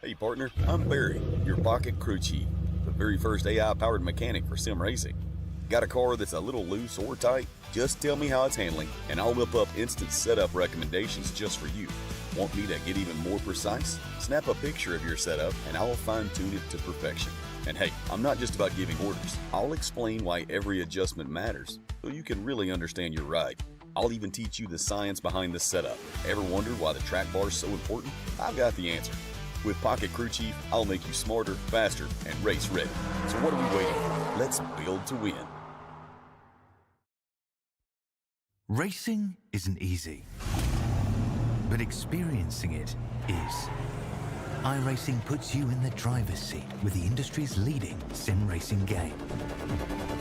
Hey partner, I'm Barry, your pocket crew chief, the very first AI-powered mechanic for sim racing. Got a car that's a little loose or tight? Just tell me how it's handling, and I'll whip up instant setup recommendations just for you. Want me to get even more precise? Snap a picture of your setup, and I'll fine-tune it to perfection. And hey, I'm not just about giving orders. I'll explain why every adjustment matters, so you can really understand your ride. I'll even teach you the science behind the setup. Ever wonder why the track bar is so important? I've got the answer. With Pocket Crew Chief, I'll make you smarter, faster, and race ready. So what are we waiting for? Let's build to win. Racing isn't easy, but experiencing it is. iRacing puts you in the driver's seat with the industry's leading sim racing game.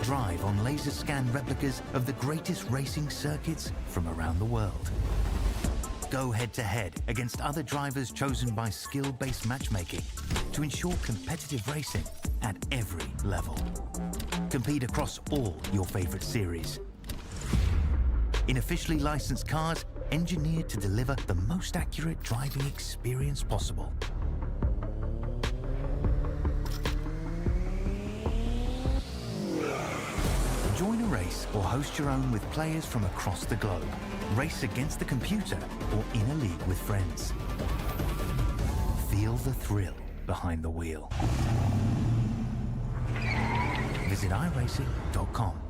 Drive on laser scan replicas of the greatest racing circuits from around the world. Go head-to-head against other drivers chosen by skill-based matchmaking to ensure competitive racing at every level. Compete across all your favorite series. In officially licensed cars, engineered to deliver the most accurate driving experience possible. Join a race or host your own with players from across the globe. Race against the computer or in a league with friends. Feel the thrill behind the wheel. Visit iRacing.com.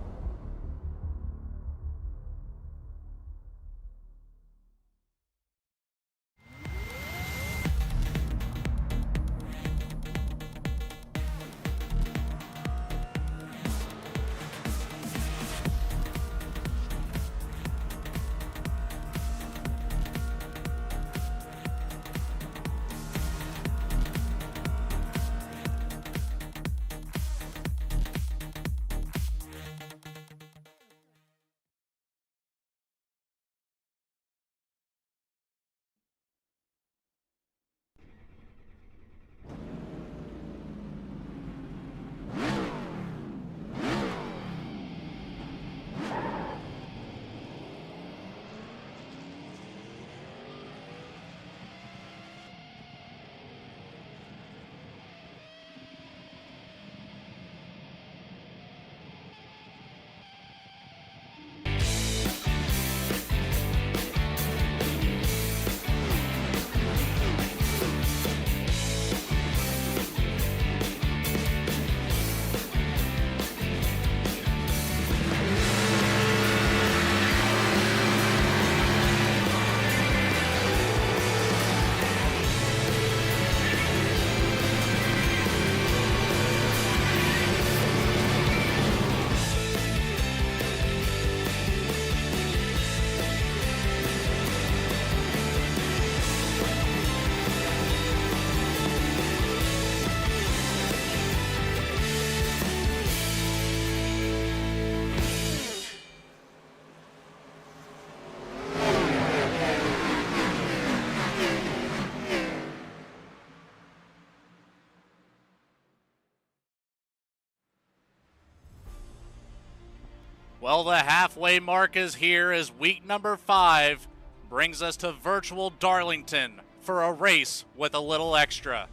Well, the halfway mark is here as week number 5 brings us to virtual Darlington for a race with a little extra.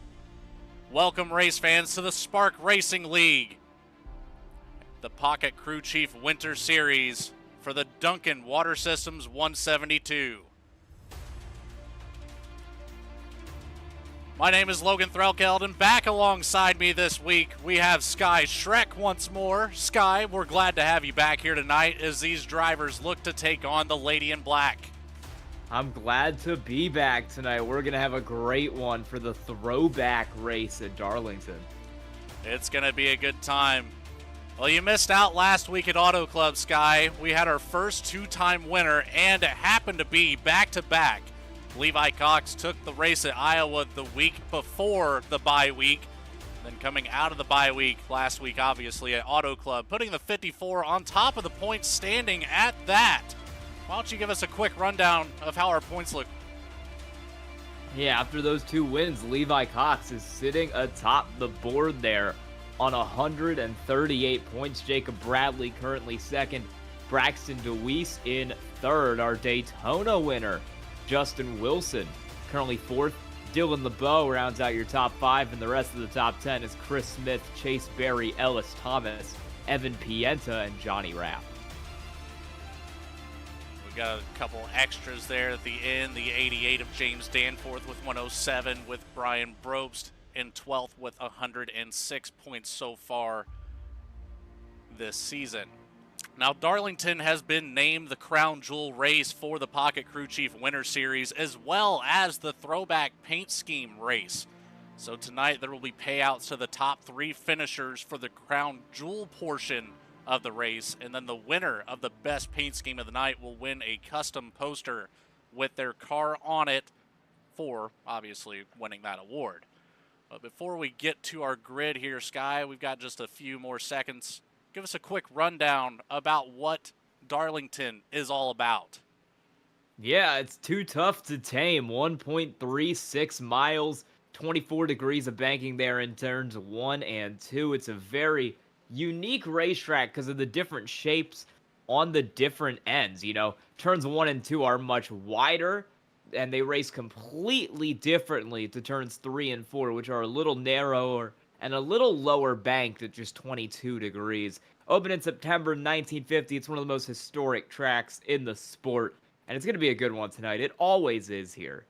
Welcome, race fans, to the Spark Racing League, the Pocket Crew Chief Winter Series for the Duncan Water Systems 172. My name is Logan Threlkeld, and back alongside me this week, we have Sky Shrek once more. Sky, we're glad to have you back here tonight as these drivers look to take on the Lady in Black. I'm glad to be back tonight. We're going to have a great one for the throwback race at Darlington. It's going to be a good time. Well, you missed out last week at Auto Club, Sky. We had our first 2-time winner, and it happened to be back-to-back. Levi Cox took the race at Iowa the week before the bye week, then coming out of the bye week last week, obviously, at Auto Club, putting the 54 on top of the points standing at that. Why don't you give us a quick rundown of how our points look? Yeah, after those 2 wins, Levi Cox is sitting atop the board there on 138 points. Jacob Bradley currently second. Braxton DeWeese in third. Our Daytona winner, Justin Wilson, currently fourth. Dylan LeBeau rounds out your top 5, and the rest of the top 10 is Chris Smith, Chase Berry, Ellis Thomas, Evan Pienta, and Johnny Rapp. We've got a couple extras there at the end. The 88 of James Danforth with 107, with Brian Brobst in 12th with 106 points so far this season. Now, Darlington has been named the crown jewel race for the Pocket Crew Chief Winter Series, as well as the Throwback Paint Scheme race. So tonight there will be payouts to the top 3 finishers for the crown jewel portion of the race, and then the winner of the best paint scheme of the night will win a custom poster with their car on it for, obviously, winning that award. But before we get to our grid here, Sky, we've got just a few more seconds. Give us a quick rundown about what Darlington is all about. Yeah, it's too tough to tame. 1.36 miles, 24 degrees of banking there in turns 1 and 2. It's a very unique racetrack because of the different shapes on the different ends. You know, turns 1 and 2 are much wider, and they race completely differently to turns 3 and 4, which are a little narrower and a little lower banked at just 22 degrees. Opened in September 1950, it's one of the most historic tracks in the sport, and it's going to be a good one tonight. It always is here.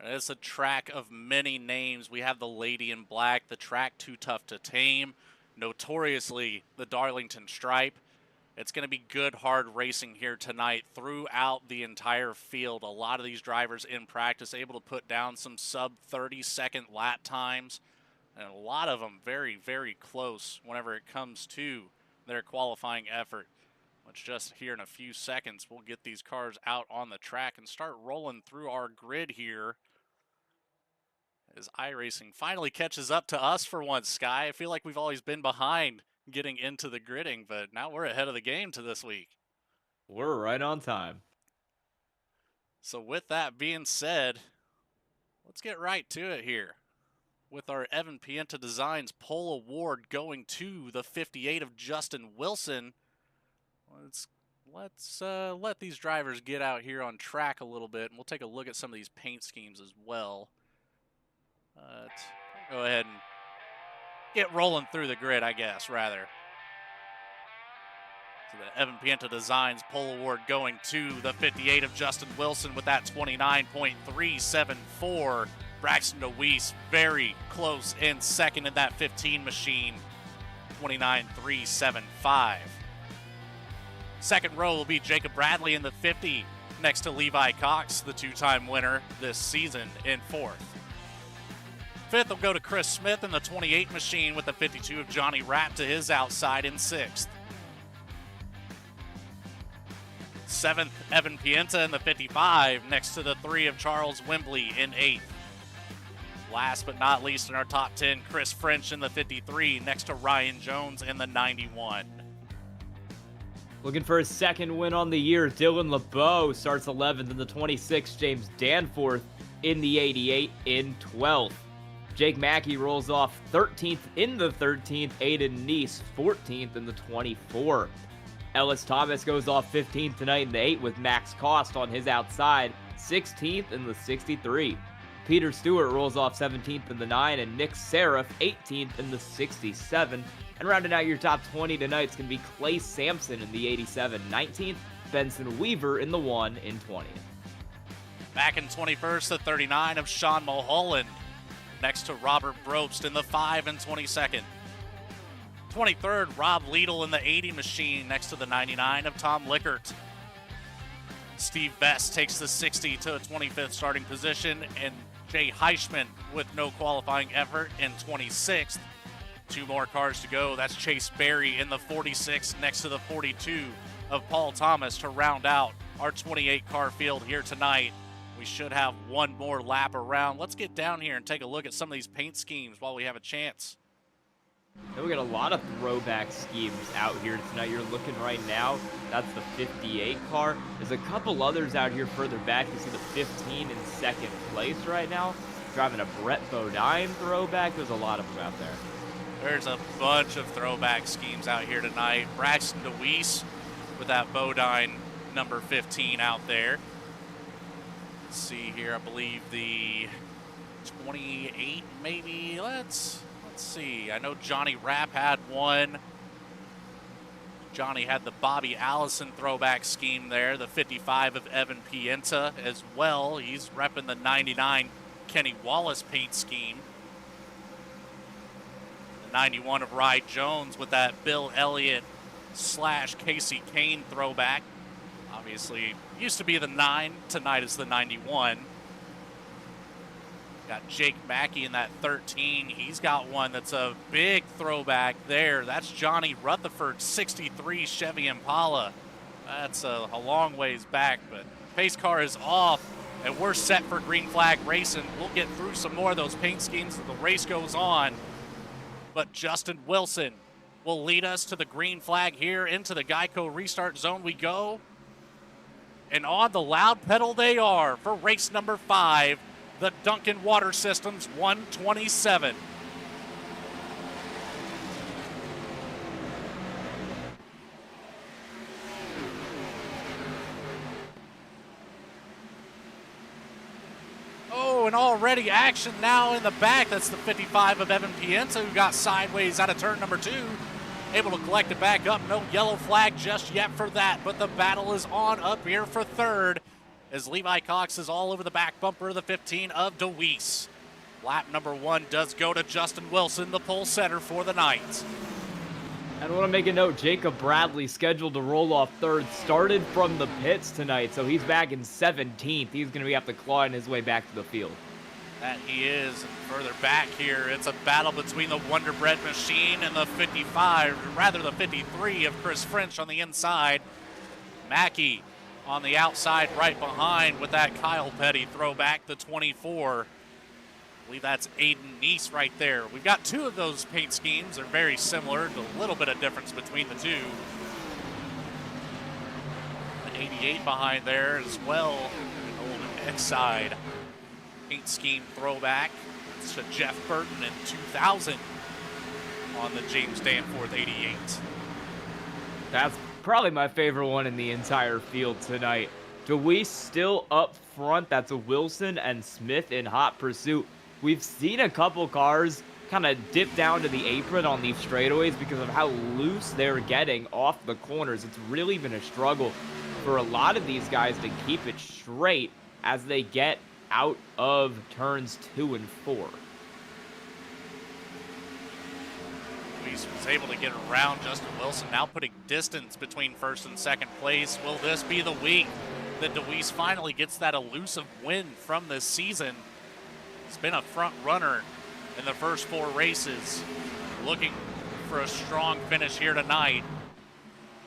It's a track of many names. We have the Lady in Black, the track Too Tough to Tame, notoriously the Darlington Stripe. It's going to be good, hard racing here tonight throughout the entire field. A lot of these drivers in practice able to put down some sub 30-second lap times, and a lot of them very, very close whenever it comes to their qualifying effort. Which just here in a few seconds, we'll get these cars out on the track and start rolling through our grid here as iRacing finally catches up to us for once, Sky. I feel like we've always been behind getting into the gridding, but now we're ahead of the game to this week. We're right on time. So with that being said, let's get right to it here with our Evan Pienta Designs Pole Award going to the 58 of Justin Wilson. Let's let these drivers get out here on track a little bit, and we'll take a look at some of these paint schemes as well. Let's go ahead and get rolling through the grid, I guess, rather. So the Evan Pienta Designs Pole Award going to the 58 of Justin Wilson with that 29.374. Braxton DeWeese very close in second in that 15 machine, 29.375. Second row will be Jacob Bradley in the 50 next to Levi Cox, the 2-time winner this season, in 4th. 5th will go to Chris Smith in the 28 machine with the 52 of Johnny Rapp to his outside in 6th. 7th, Evan Pienta in the 55 next to the 3 of Charles Wembley in 8th. Last but not least in our top 10, Chris French in the 53 next to Ryan Jones in the 91. Looking for his second win on the year, Dylan LeBeau starts 11th in the 26, James Danforth in the 88 in 12th. Jake Mackey rolls off 13th in the 13th, Aiden Neese 14th in the 24. Ellis Thomas goes off 15th tonight in the 8 with Max Cost on his outside, 16th in the 63. Peter Stewart rolls off 17th in the 9, and Nick Seraph 18th in the 67. And rounding out your top 20 tonight is going to be Clay Sampson in the 87, 19th, Benson Weaver in the 1 in 20th. Back in 21st, the 39 of Sean Mulholland next to Robert Brobst in the 5 and 22nd. 23rd, Rob Liedl in the 80 machine next to the 99 of Tom Lickert. Steve Best takes the 60 to a 25th starting position, and Jay Heischman with no qualifying effort in 26th. 2 more cars to go. That's Chase Berry in the 46 next to the 42 of Paul Thomas to round out our 28 car field here tonight. We should have one more lap around. Let's get down here and take a look at some of these paint schemes while we have a chance. We got a lot of throwback schemes out here tonight. You're looking right now, that's the 58 car. There's a couple others out here further back. You see the 15 in second place right now, driving a Brett Bodine throwback. There's a lot of them out there. There's a bunch of throwback schemes out here tonight. Braxton DeWeese with that Bodine number 15 out there. Let's see here, I believe the 28 maybe. Let's see. I know Johnny Rapp had one. Johnny had the Bobby Allison throwback scheme there, the 55 of Evan Pienta as well. He's repping the 99 Kenny Wallace paint scheme. The 91 of Rye Jones with that Bill Elliott / Casey Kane throwback. Obviously, used to be the 9, tonight is the 91. Got Jake Mackey in that 13. He's got one that's a big throwback there. That's Johnny Rutherford, 63 Chevy Impala. That's a long ways back, but pace car is off, and we're set for green flag racing. We'll get through some more of those paint schemes as the race goes on. But Justin Wilson will lead us to the green flag here. Into the Geico restart zone we go. And on the loud pedal they are for race number 5. The Duncan Water Systems 127. Oh, and already action now in the back. That's the 55 of Evan Pienta, who got sideways out of turn number 2. Able to collect it back up. No yellow flag just yet for that, but the battle is on up here for third, as Levi Cox is all over the back bumper of the 15 of DeWeese. Lap number 1 does go to Justin Wilson, the pole setter for the night. And I want to make a note, Jacob Bradley scheduled to roll off third, started from the pits tonight, so he's back in 17th. He's going to have to clawing his way back to the field. That he is. And further back here, it's a battle between the Wonder Bread Machine and the 55, rather the 53 of Chris French on the inside. Mackey on the outside right behind with that Kyle Petty throwback, the 24. I believe that's Aiden Neese right there. We've got 2 of those paint schemes. They're very similar. A little bit of difference between the 2. The 88 behind there as well. Old X-side paint scheme throwback. It's to Jeff Burton in 2000 on the James Danforth 88. That's probably my favorite one in the entire field tonight. DeWeese still up front. That's a Wilson and Smith in hot pursuit. We've seen a couple cars kind of dip down to the apron on these straightaways because of how loose they're getting off the corners. It's really been a struggle for a lot of these guys to keep it straight as they get out of turns 2 and 4. Luis was able to get around Justin Wilson, now putting distance between first and second place. Will this be the week that DeWeese finally gets that elusive win from this season? He's been a front runner in the first 4 races, looking for a strong finish here tonight.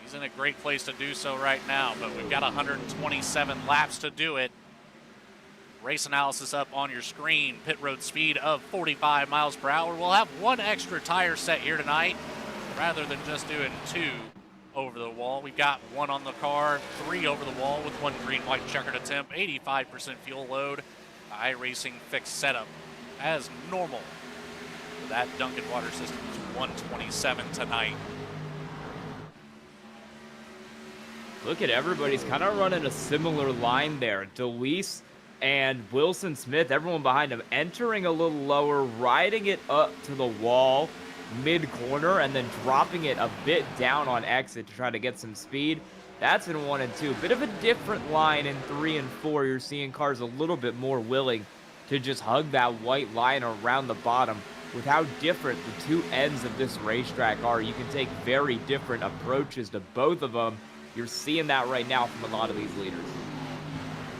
He's in a great place to do so right now, but we've got 127 laps to do it. Race analysis up on your screen. Pit road speed of 45 miles per hour. We'll have 1 extra tire set here tonight rather than just doing 2 over the wall. We've got 1 on the car, 3 over the wall with 1 green, white checkered attempt, 85% fuel load. iRacing fixed setup as normal. That Duncan Water Systems 127 tonight. Look at everybody's kind of running a similar line there. DeWeese and Wilson Smith, everyone behind him, entering a little lower, riding it up to the wall mid-corner, and then dropping it a bit down on exit to try to get some speed. That's in 1 and 2. Bit of a different line in 3 and 4. You're seeing cars a little bit more willing to just hug that white line around the bottom. With how different the 2 ends of this racetrack are, you can take very different approaches to both of them. You're seeing that right now from a lot of these leaders.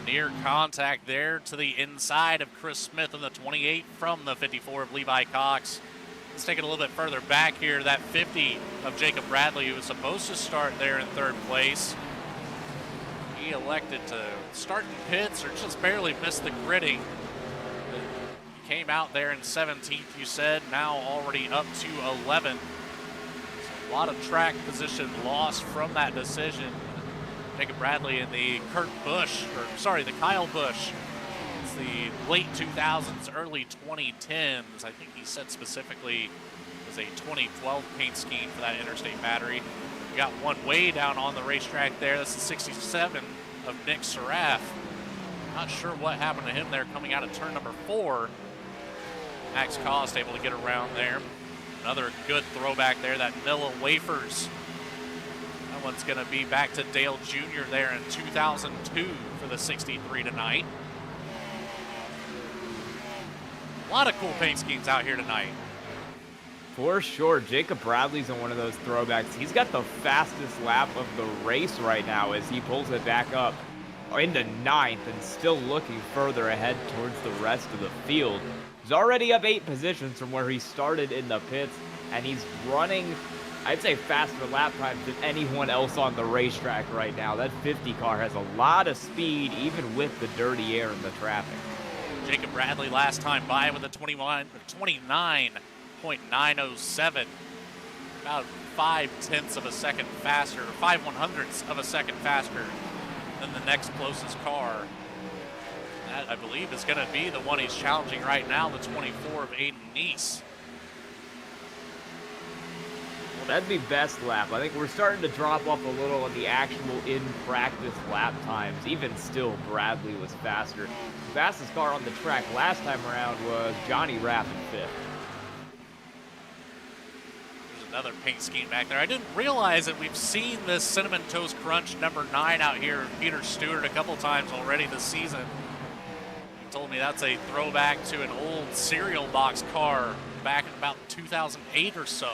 Near contact there to the inside of Chris Smith in the 28 from the 54 of Levi Cox. Let's take it a little bit further back here. That 50 of Jacob Bradley, who was supposed to start there in 3rd place. He elected to start in pits or just barely missed the gridding. He came out there in 17th, you said, now already up to 11th. So a lot of track position lost from that decision. Jacob Bradley in the the Kyle Busch. It's the late 2000s, early 2010s. I think he said specifically it was a 2012 paint scheme for that Interstate battery. We got 1 way down on the racetrack there. That's the 67 of Nick Seraph. Not sure what happened to him there coming out of turn number 4. Max Cost able to get around there. Another good throwback there, that Nilla Wafers. That one's going to be back to Dale Jr. there in 2002 for the 63 tonight. A lot of cool paint schemes out here tonight. For sure, Jacob Bradley's on one of those throwbacks. He's got the fastest lap of the race right now as he pulls it back up into 9th and still looking further ahead towards the rest of the field. He's already up 8 positions from where he started in the pits, and he's running, I'd say, faster lap times than anyone else on the racetrack right now. That 50 car has a lot of speed, even with the dirty air and the traffic. Jacob Bradley last time by with a 29.907. About 5/10 of a second faster, 5/100ths of a second faster than the next closest car. That, I believe, is going to be the one he's challenging right now, the 24 of Aiden Neese. Well, that'd be best lap. I think we're starting to drop off a little on the actual in-practice lap times. Even still, Bradley was faster. The fastest car on the track last time around was Johnny Rapp in 5th. Another paint scheme back there. I didn't realize that we've seen this Cinnamon Toast Crunch number 9 out here in Peter Stewart a couple times already this season. He told me that's a throwback to an old cereal box car back in about 2008 or so.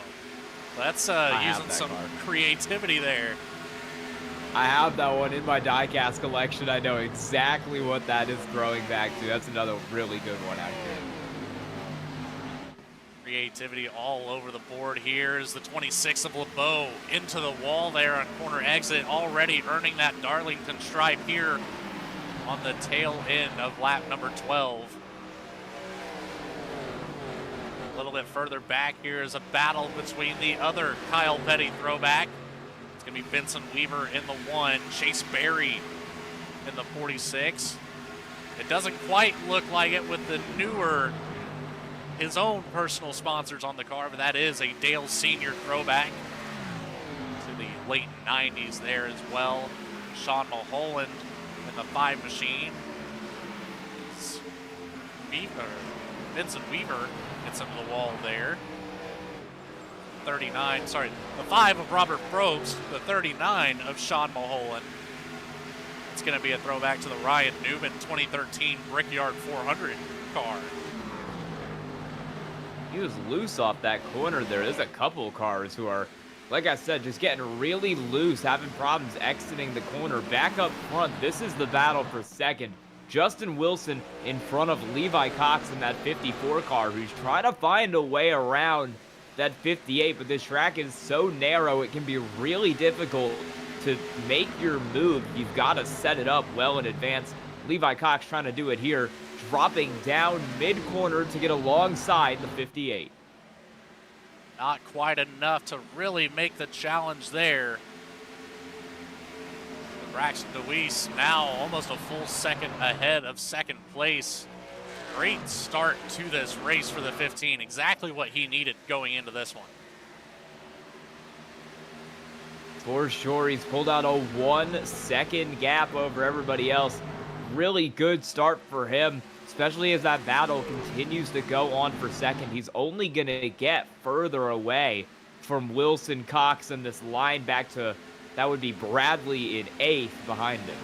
That's using some creativity there. I have that one in my diecast collection. I know exactly what that is throwing back to. That's another really good one out here. Creativity all over the board here is the 26 of LeBeau into the wall there on corner exit, already earning that Darlington stripe here on the tail end of lap number 12. A little bit further back here is a battle between the other Kyle Petty throwback. It's going to be Benson Weaver in the 1, Chase Berry in the 46. It doesn't quite look like it with the newer, his own personal sponsors on the car, but that is a Dale Sr. throwback to the late 90s there as well. Sean Mulholland in the 5 machine. Vincent Weaver gets into the wall there. 39, sorry, the 5 of Robert Brobst, the 39 of Sean Mulholland. It's going to be a throwback to the Ryan Newman 2013 Brickyard 400 car. He was loose off that corner there. There's a couple cars who are, like I said, just getting really loose, having problems exiting the corner. Back up front, this is the battle for second. Justin Wilson in front of Levi Cox in that 54 car, who's trying to find a way around that 58, but this track is so narrow, it can be really difficult to make your move. You've got to set it up well in advance. Levi Cox trying to do it here, dropping down mid-corner to get alongside the 58. Not quite enough to really make the challenge there. Braxton DeWeese now almost a full second ahead of second place. Great start to this race for the 15. Exactly what he needed going into this one. For sure, he's pulled out a 1 second gap over everybody else. Really good start for him, especially as that battle continues to go on for second. He's only going to get further away from Wilson, Cox, and this line back to, that would be Bradley in 8th behind him.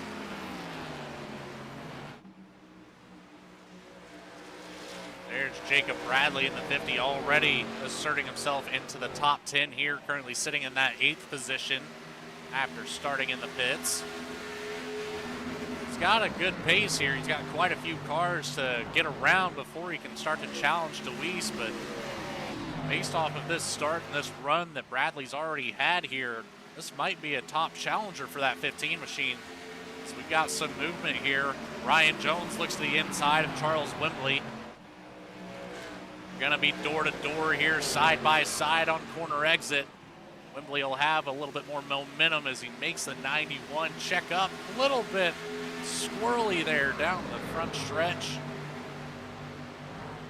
There's Jacob Bradley in the 50 already asserting himself into the top 10 here, currently sitting in that 8th position after starting in the pits. He's got a good pace here. He's got quite a few cars to get around before he can start to challenge DeWeese, but based off of this start and this run that Bradley's already had here, this might be a top challenger for that 15 machine. So we've got some movement here. Ryan Jones looks to the inside of Charles Wembley. Gonna be door to door here, side by side on corner exit. Wembley will have a little bit more momentum as he makes the 91 check up. A little bit squirrely there down the front stretch.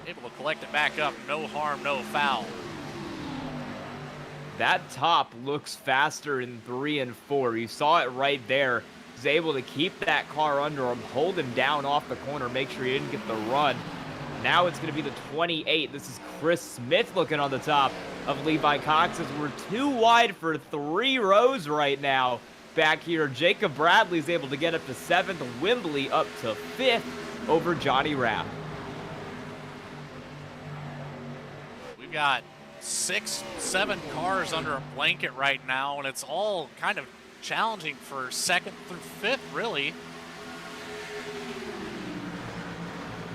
Able to collect it back up, no harm, no foul. That top looks faster in 3 and 4. You saw it right there. He's able to keep that car under him, hold him down off the corner, make sure he didn't get the run. Now it's going to be the 28. This is Chris Smith looking on the top of Levi Cox as we're too wide for 3 rows right now. Back here, Jacob Bradley's able to get up to 7th, Wimbley up to 5th over Johnny Rapp. We've got 6, 7 cars under a blanket right now, and it's all kind of challenging for 2nd through 5th, really.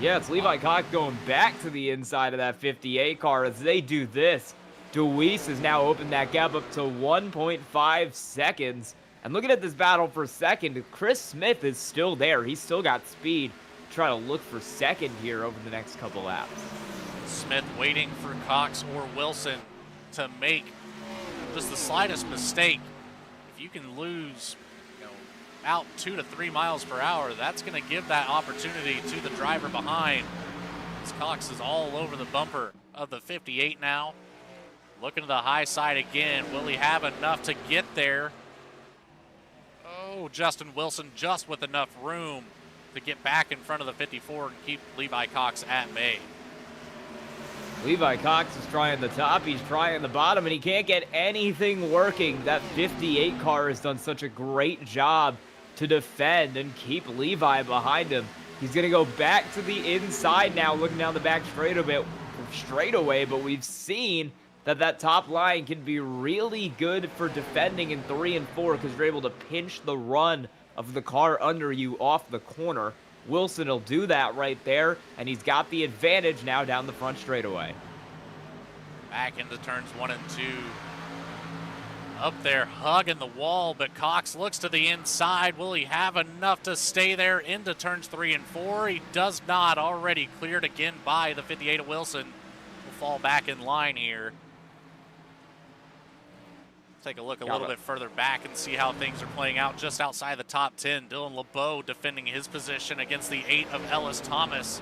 Yeah, it's Levi Cox going back to the inside of that 58 car as they do this. Deweese has now opened that gap up to 1.5 seconds. And looking at this battle for 2nd, Chris Smith is still there. He's still got speed to try to look for 2nd here over the next couple laps. Smith waiting for Cox or Wilson to make just the slightest mistake. If you can lose, out 2 to 3 miles per hour, that's going to give that opportunity to the driver behind. As Cox is all over the bumper of the 58 now. Looking to the high side again. Will he have enough to get there? Oh, Justin Wilson just with enough room to get back in front of the 54 and keep Levi Cox at bay. Levi Cox is trying the top, he's trying the bottom, and he can't get anything working. That 58 car has done such a great job to defend and keep Levi behind him. He's going to go back to the inside now, looking down the back straightaway, but we've seen that top line can be really good for defending in 3 and 4 because you're able to pinch the run of the car under you off the corner. Wilson will do that right there, and he's got the advantage now down the front straightaway. Back into turns 1 and 2. Up there, hugging the wall, but Cox looks to the inside. Will he have enough to stay there into turns 3 and 4? He does not. Already cleared again by the 58 of Wilson. Will fall back in line here. Take a look a little bit further back and see how things are playing out just outside the top 10. Dylan LeBeau defending his position against the 8 of Ellis Thomas.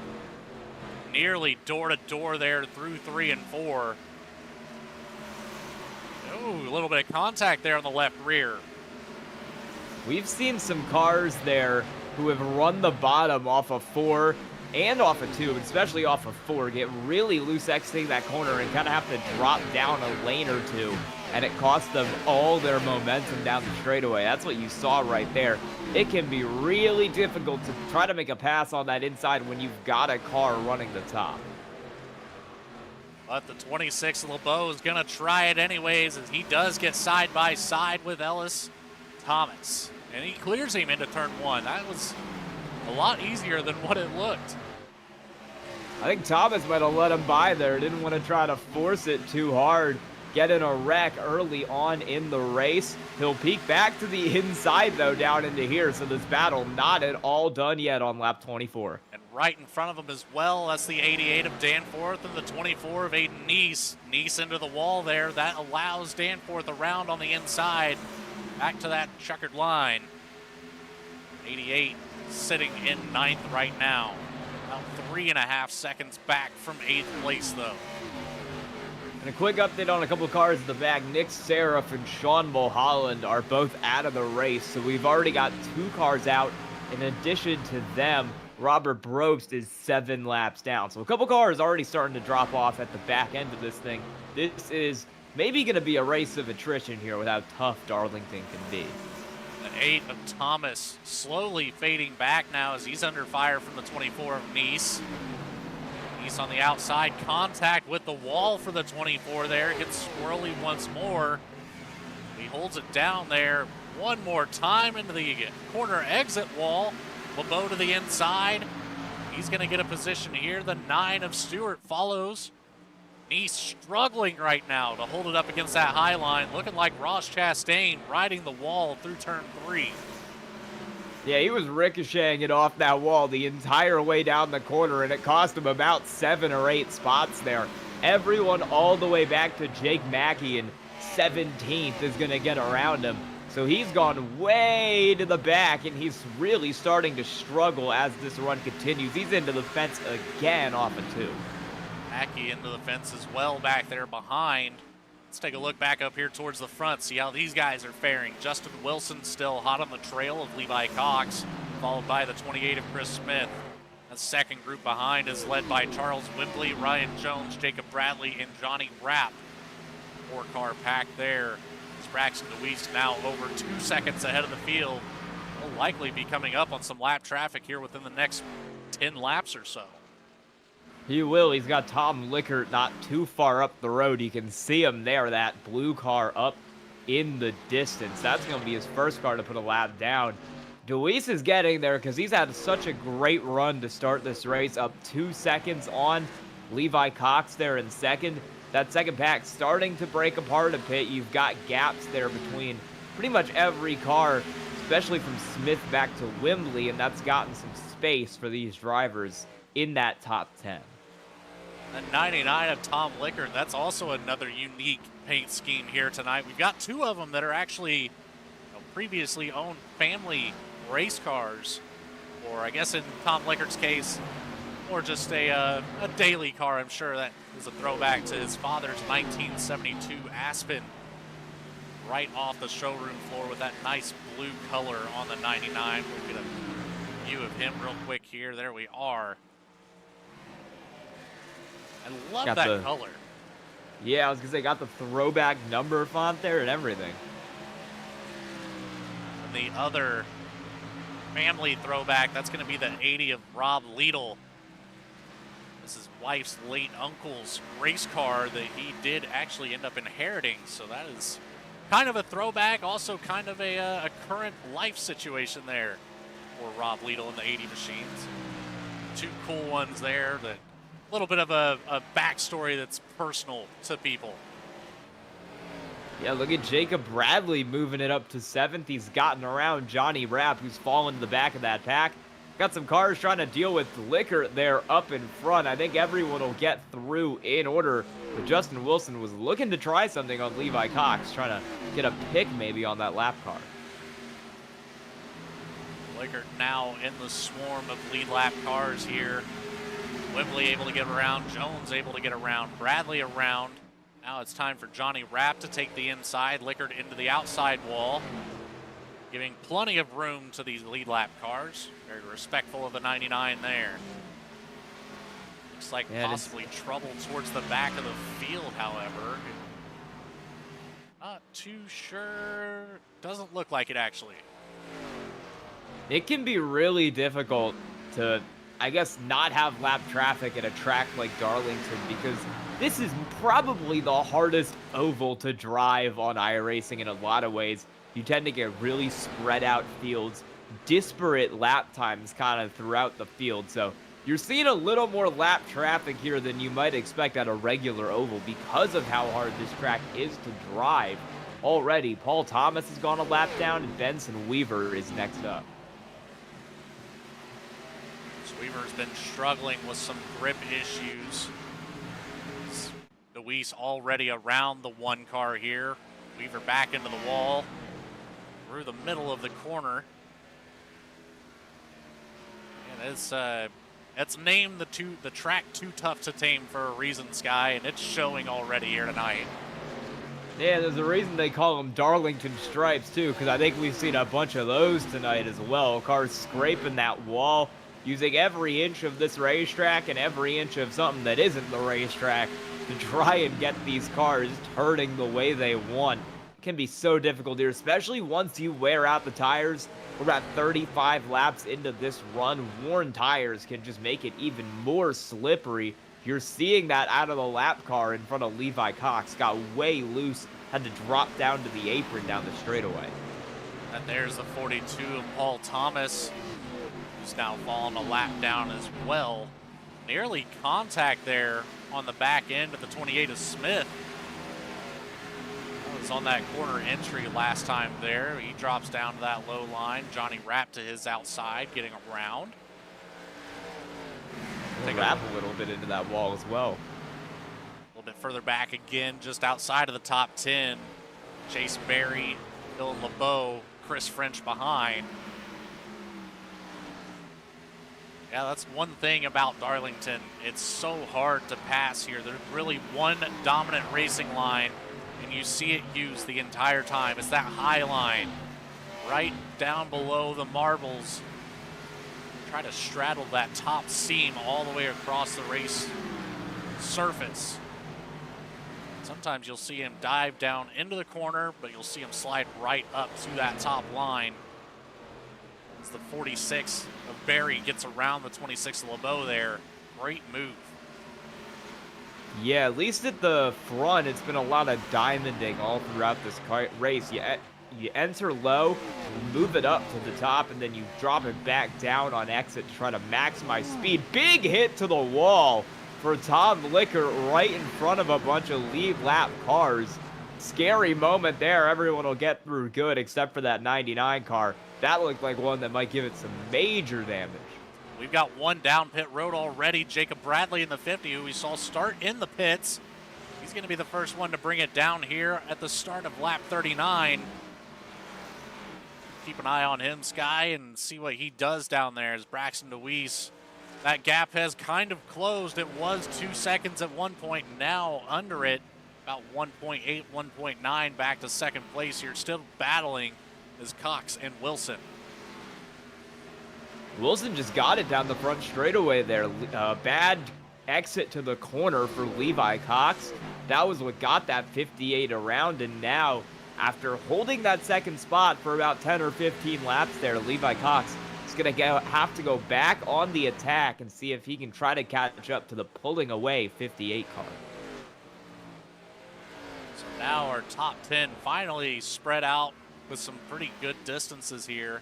Nearly door-to-door there through 3 and 4. Ooh, a little bit of contact there on the left rear. We've seen some cars there who have run the bottom off of 4 and off of 2, especially off of 4, get really loose exiting that corner and kind of have to drop down a lane or 2, and it costs them all their momentum down the straightaway. That's what you saw right there. It can be really difficult to try to make a pass on that inside when you've got a car running the top. But the 26 LeBeau is going to try it anyways, as he does get side by side with Ellis Thomas. And he clears him into turn 1. That was a lot easier than what it looked. I think Thomas might have let him by there. Didn't want to try to force it too hard. Get in a wreck early on in the race. He'll peek back to the inside, though, down into here. So this battle not at all done yet on lap 24. And right in front of him as well, that's the 88 of Danforth and the 24 of Aiden Neese. Neese into the wall there. That allows Danforth around on the inside. Back to that checkered line. 88 sitting in 9th right now. About 3.5 seconds back from 8th place, though. And a quick update on a couple of cars in the back. Nick Seraph and Sean Mulholland are both out of the race, so we've already got 2 cars out. In addition to them, Robert Brobst is 7 laps down. So a couple cars already starting to drop off at the back end of this thing. This is maybe going to be a race of attrition here with how tough Darlington can be. The 8 of Thomas slowly fading back now as he's under fire from the 24 of Neese. Neese on the outside, contact with the wall for the 24 there. Gets squirrely once more. He holds it down there one more time into the corner exit wall. LeBeau to the inside. He's going to get a position here. The 9 of Stewart follows. Neese struggling right now to hold it up against that high line, looking like Ross Chastain riding the wall through turn 3. Yeah, he was ricocheting it off that wall the entire way down the corner, and it cost him about 7 or 8 spots there. Everyone all the way back to Jake Mackey in 17th is going to get around him. So he's gone way to the back, and he's really starting to struggle as this run continues. He's into the fence again off of 2. Mackey into the fence as well back there behind. Let's take a look back up here towards the front, see how these guys are faring. Justin Wilson still hot on the trail of Levi Cox, followed by the 28 of Chris Smith. The second group behind is led by Charles Wimbley, Ryan Jones, Jacob Bradley, and Johnny Rapp. 4-car pack there. As Braxton DeWeese now over 2 seconds ahead of the field. Will likely be coming up on some lap traffic here within the next 10 laps or so. He will. He's got Tom Lickert not too far up the road. You can see him there, that blue car up in the distance. That's going to be his first car to put a lap down. DeWeese is getting there because he's had such a great run to start this race, up 2 seconds on Levi Cox there in second. That second pack starting to break apart a bit. You've got gaps there between pretty much every car, especially from Smith back to Wimbley, and that's gotten some space for these drivers in that top 10. The 99 of Tom Lickard, that's also another unique paint scheme here tonight. We've got 2 of them that are actually previously owned family race cars, or I guess in Tom Lickard's case, or just a daily car. I'm sure that is a throwback to his father's 1972 Aspen, right off the showroom floor with that nice blue color on the 99. We'll get a view of him real quick here. There we are. I love that color. Yeah, I was going to say, got the throwback number font there and everything. And the other family throwback, that's going to be the 80 of Rob Liedl. This is wife's late uncle's race car that he did actually end up inheriting. So that is kind of a throwback, also kind of a current life situation there for Rob Liedl and the 80 machines. 2 cool ones there, that a little bit of a backstory that's personal to people. Yeah, look at Jacob Bradley moving it up to 7th. He's gotten around Johnny Rapp, who's fallen to the back of that pack. Got some cars trying to deal with Lickert there up in front. I think everyone will get through in order. But Justin Wilson was looking to try something on Levi Cox, trying to get a pick maybe on that lap car. Lickert now in the swarm of lead lap cars here. Wimbley able to get around, Jones able to get around, Bradley around. Now it's time for Johnny Rapp to take the inside, Lickert into the outside wall, giving plenty of room to these lead lap cars. Very respectful of the 99 there. Looks like possibly trouble towards the back of the field, however. Not too sure. Doesn't look like it, actually. It can be really difficult to, I guess, not have lap traffic at a track like Darlington, because this is probably the hardest oval to drive on iRacing in a lot of ways. You tend to get really spread out fields, disparate lap times kind of throughout the field. So you're seeing a little more lap traffic here than you might expect at a regular oval because of how hard this track is to drive. Already, Paul Thomas has gone a lap down, and Benson Weaver is next up. Weaver's been struggling with some grip issues. Deweese already around the 1 car here. Weaver back into the wall, through the middle of the corner. And it's named the track Too Tough to Tame for a reason, Sky, and it's showing already here tonight. Yeah, there's a reason they call them Darlington Stripes too, because I think we've seen a bunch of those tonight as well. Cars scraping that wall, using every inch of this racetrack and every inch of something that isn't the racetrack to try and get these cars turning the way they want. It can be so difficult here, especially once you wear out the tires. We're about 35 laps into this run. Worn tires can just make it even more slippery. You're seeing that out of the lap car in front of Levi Cox. Got way loose, had to drop down to the apron down the straightaway. And there's the 42 of Paul Thomas, who's now fallen a lap down as well. Nearly contact there on the back end of the 28 of Smith. Was on that corner entry last time there. He drops down to that low line. Johnny Rapp to his outside, getting around. Take Rapp a little bit into that wall as well. A little bit further back again, just outside of the top 10. Chase Berry, Dylan LeBeau, Chris French behind. Yeah, that's one thing about Darlington. It's so hard to pass here. There's really one dominant racing line, and you see it used the entire time. It's that high line right down below the marbles. try to straddle that top seam all the way across the race surface. Sometimes you'll see him dive down into the corner, but you'll see him slide right up to that top line. As the 46 of Barry gets around the 26 of LeBeau there. Great move. Yeah, at least at the front, it's been a lot of diamonding all throughout this race. You enter low, move it up to the top, and then you drop it back down on exit to try to maximize speed. Big hit to the wall for Tom Lickert right in front of a bunch of lead lap cars. Scary moment there. Everyone will get through good except for that 99 car. That looked like one that might give it some major damage. We've got one down pit road already. Jacob Bradley in the 50, who we saw start in the pits. He's going to be the first one to bring it down here at the start of lap 39. Keep an eye on him, Sky, and see what he does down there as Braxton DeWeese. That gap has kind of closed. It was 2 seconds at one point, now under it. About 1.8, 1.9 back to second place here. Still battling is Cox and Wilson. Wilson just got it down the front straightaway there. Bad exit to the corner for Levi Cox. That was what got that 58 around, and now, after holding that second spot for about 10 or 15 laps there, Levi Cox is going to have to go back on the attack and see if he can try to catch up to the pulling away 58 car. So now our top 10 finally spread out with some pretty good distances here.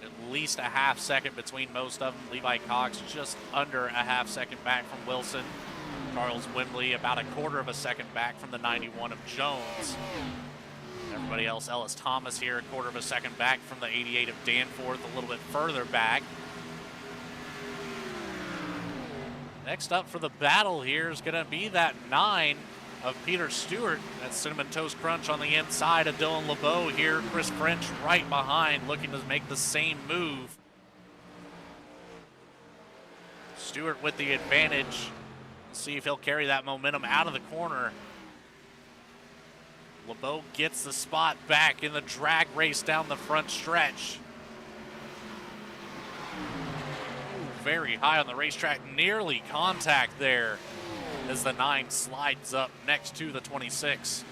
At least a half second between most of them. Levi Cox just under a half second back from Wilson. Charles Wembley about a quarter of a second back from the 91 of Jones. Everybody else, Ellis Thomas here, a quarter of a second back from the 88 of Danforth, a little bit further back. Next up for the battle here is going to be that 9 of Peter Stewart. That Cinnamon Toast Crunch on the inside of Dylan LeBeau here. Chris French right behind, looking to make the same move. Stewart with the advantage. See if he'll carry that momentum out of the corner. LeBeau gets the spot back in the drag race down the front stretch. Very high on the racetrack, nearly contact there as the 9 slides up next to the 26.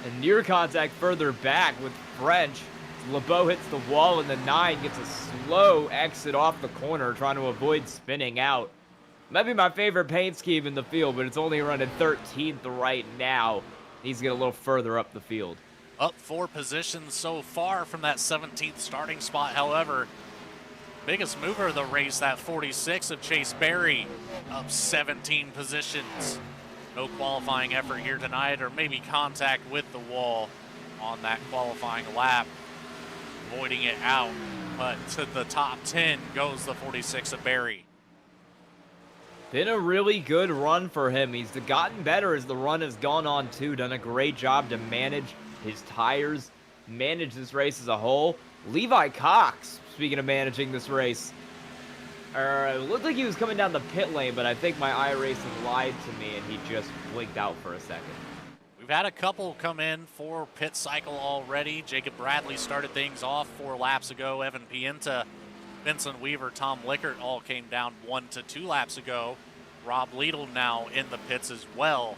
And near contact further back with French. LeBeau hits the wall and the 9 gets a slow exit off the corner, trying to avoid spinning out. Might be my favorite paint scheme in the field, but it's only running 13th right now. Needs to get a little further up the field. Up 4 positions so far from that 17th starting spot, however. Biggest mover of the race, that 46 of Chase Berry, up 17 positions. No qualifying effort here tonight, or maybe contact with the wall on that qualifying lap, avoiding it out. But to the top 10 goes the 46 of Berry. Been a really good run for him. He's gotten better as the run has gone on too. Done a great job to manage his tires, manage this race as a whole. Levi Cox, speaking of managing this race, it looked like he was coming down the pit lane, but I think my iRacing lied to me and he just blinked out for a second. We've had a couple come in for pit cycle already. Jacob Bradley started things off 4 laps ago. Evan Pienta, Vincent Weaver, Tom Lickert all came down 1 to 2 laps ago. Rob Liedl now in the pits as well.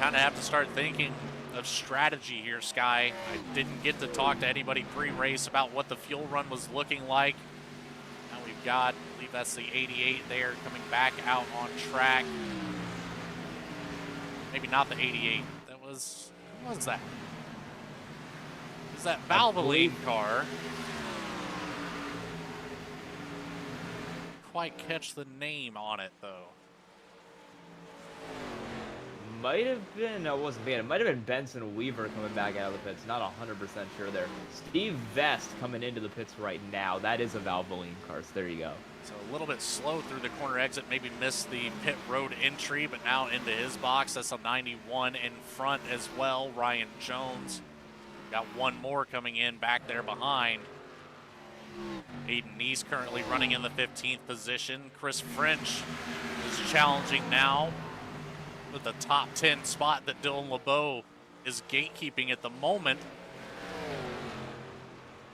Kind of have to start thinking of strategy here, Sky. I didn't get to talk to anybody pre-race about what the fuel run was looking like. Now we've got, I believe that's the 88 there coming back out on track. Maybe not the 88. That was, what was that? Is that Valvoline car? Quite catch the name on it though. Might have been, no, it wasn't Van. It might have been Benson Weaver coming back out of the pits. Not 100% sure there. Steve Vest coming into the pits right now. That is a Valvoline car, so there you go. So a little bit slow through the corner exit, maybe missed the pit road entry, but now into his box. That's a 91 in front as well. Ryan Jones. Got one more coming in back there behind. Aiden Neese currently running in the 15th position. Chris French is challenging now with the top 10 spot that Dylan LeBeau is gatekeeping at the moment.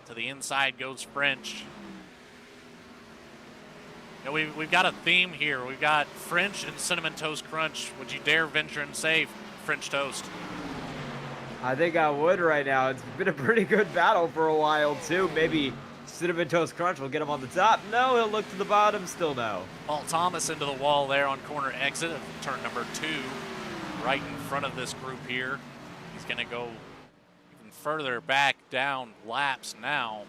To the inside goes French. You know, we've got a theme here. We've got French and Cinnamon Toast Crunch. Would you dare venture and say French Toast? I think I would right now. It's been a pretty good battle for a while, too. Maybe Cinnamon Toast Crunch will get him on the top. No, he'll look to the bottom. Still no. Paul Thomas into the wall there on corner exit of turn number 2. Right in front of this group here. He's going to go even further back down laps now.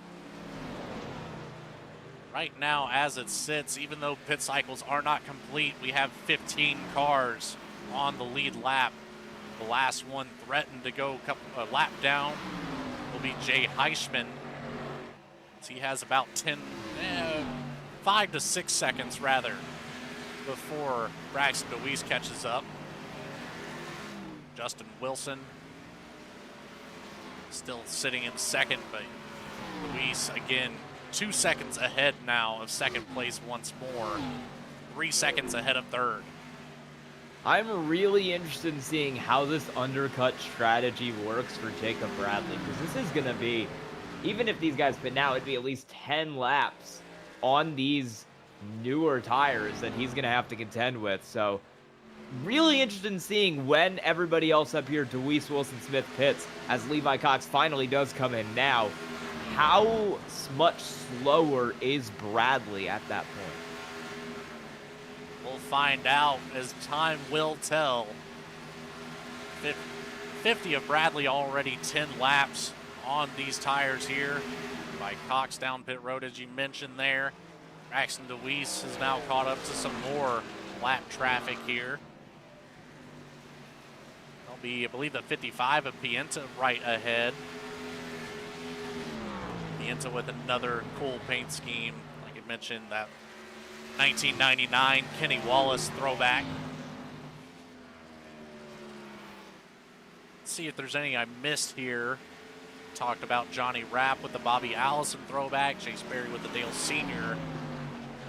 Right now, as it sits, even though pit cycles are not complete, we have 15 cars on the lead lap. The last one threatened to go a lap down will be Jay Heischman. He has about 5 to 6 seconds rather before Braxton DeWeese catches up. Justin Wilson still sitting in second, but Luis again 2 seconds ahead now of second place once more. 3 seconds ahead of third. I'm really interested in seeing how this undercut strategy works for Jacob Bradley, because this is going to be, even if these guys pit now, it'd be at least 10 laps on these newer tires that he's going to have to contend with. So really interested in seeing when everybody else up here, DeWeese, Wilson, Smith pits, as Levi Cox finally does come in now. How much slower is Bradley at that point? We'll find out as time will tell. 50 of Bradley already 10 laps on these tires here. By Cox down pit road, as you mentioned there. Braxton DeWeese is now caught up to some more lap traffic here. There'll be, I believe, the 55 of Pienta right ahead. Pienta with another cool paint scheme. Like I mentioned, that 1999 Kenny Wallace throwback. Let's see if there's any I missed here. Talked about Johnny Rapp with the Bobby Allison throwback, Chase Berry with the Dale Sr.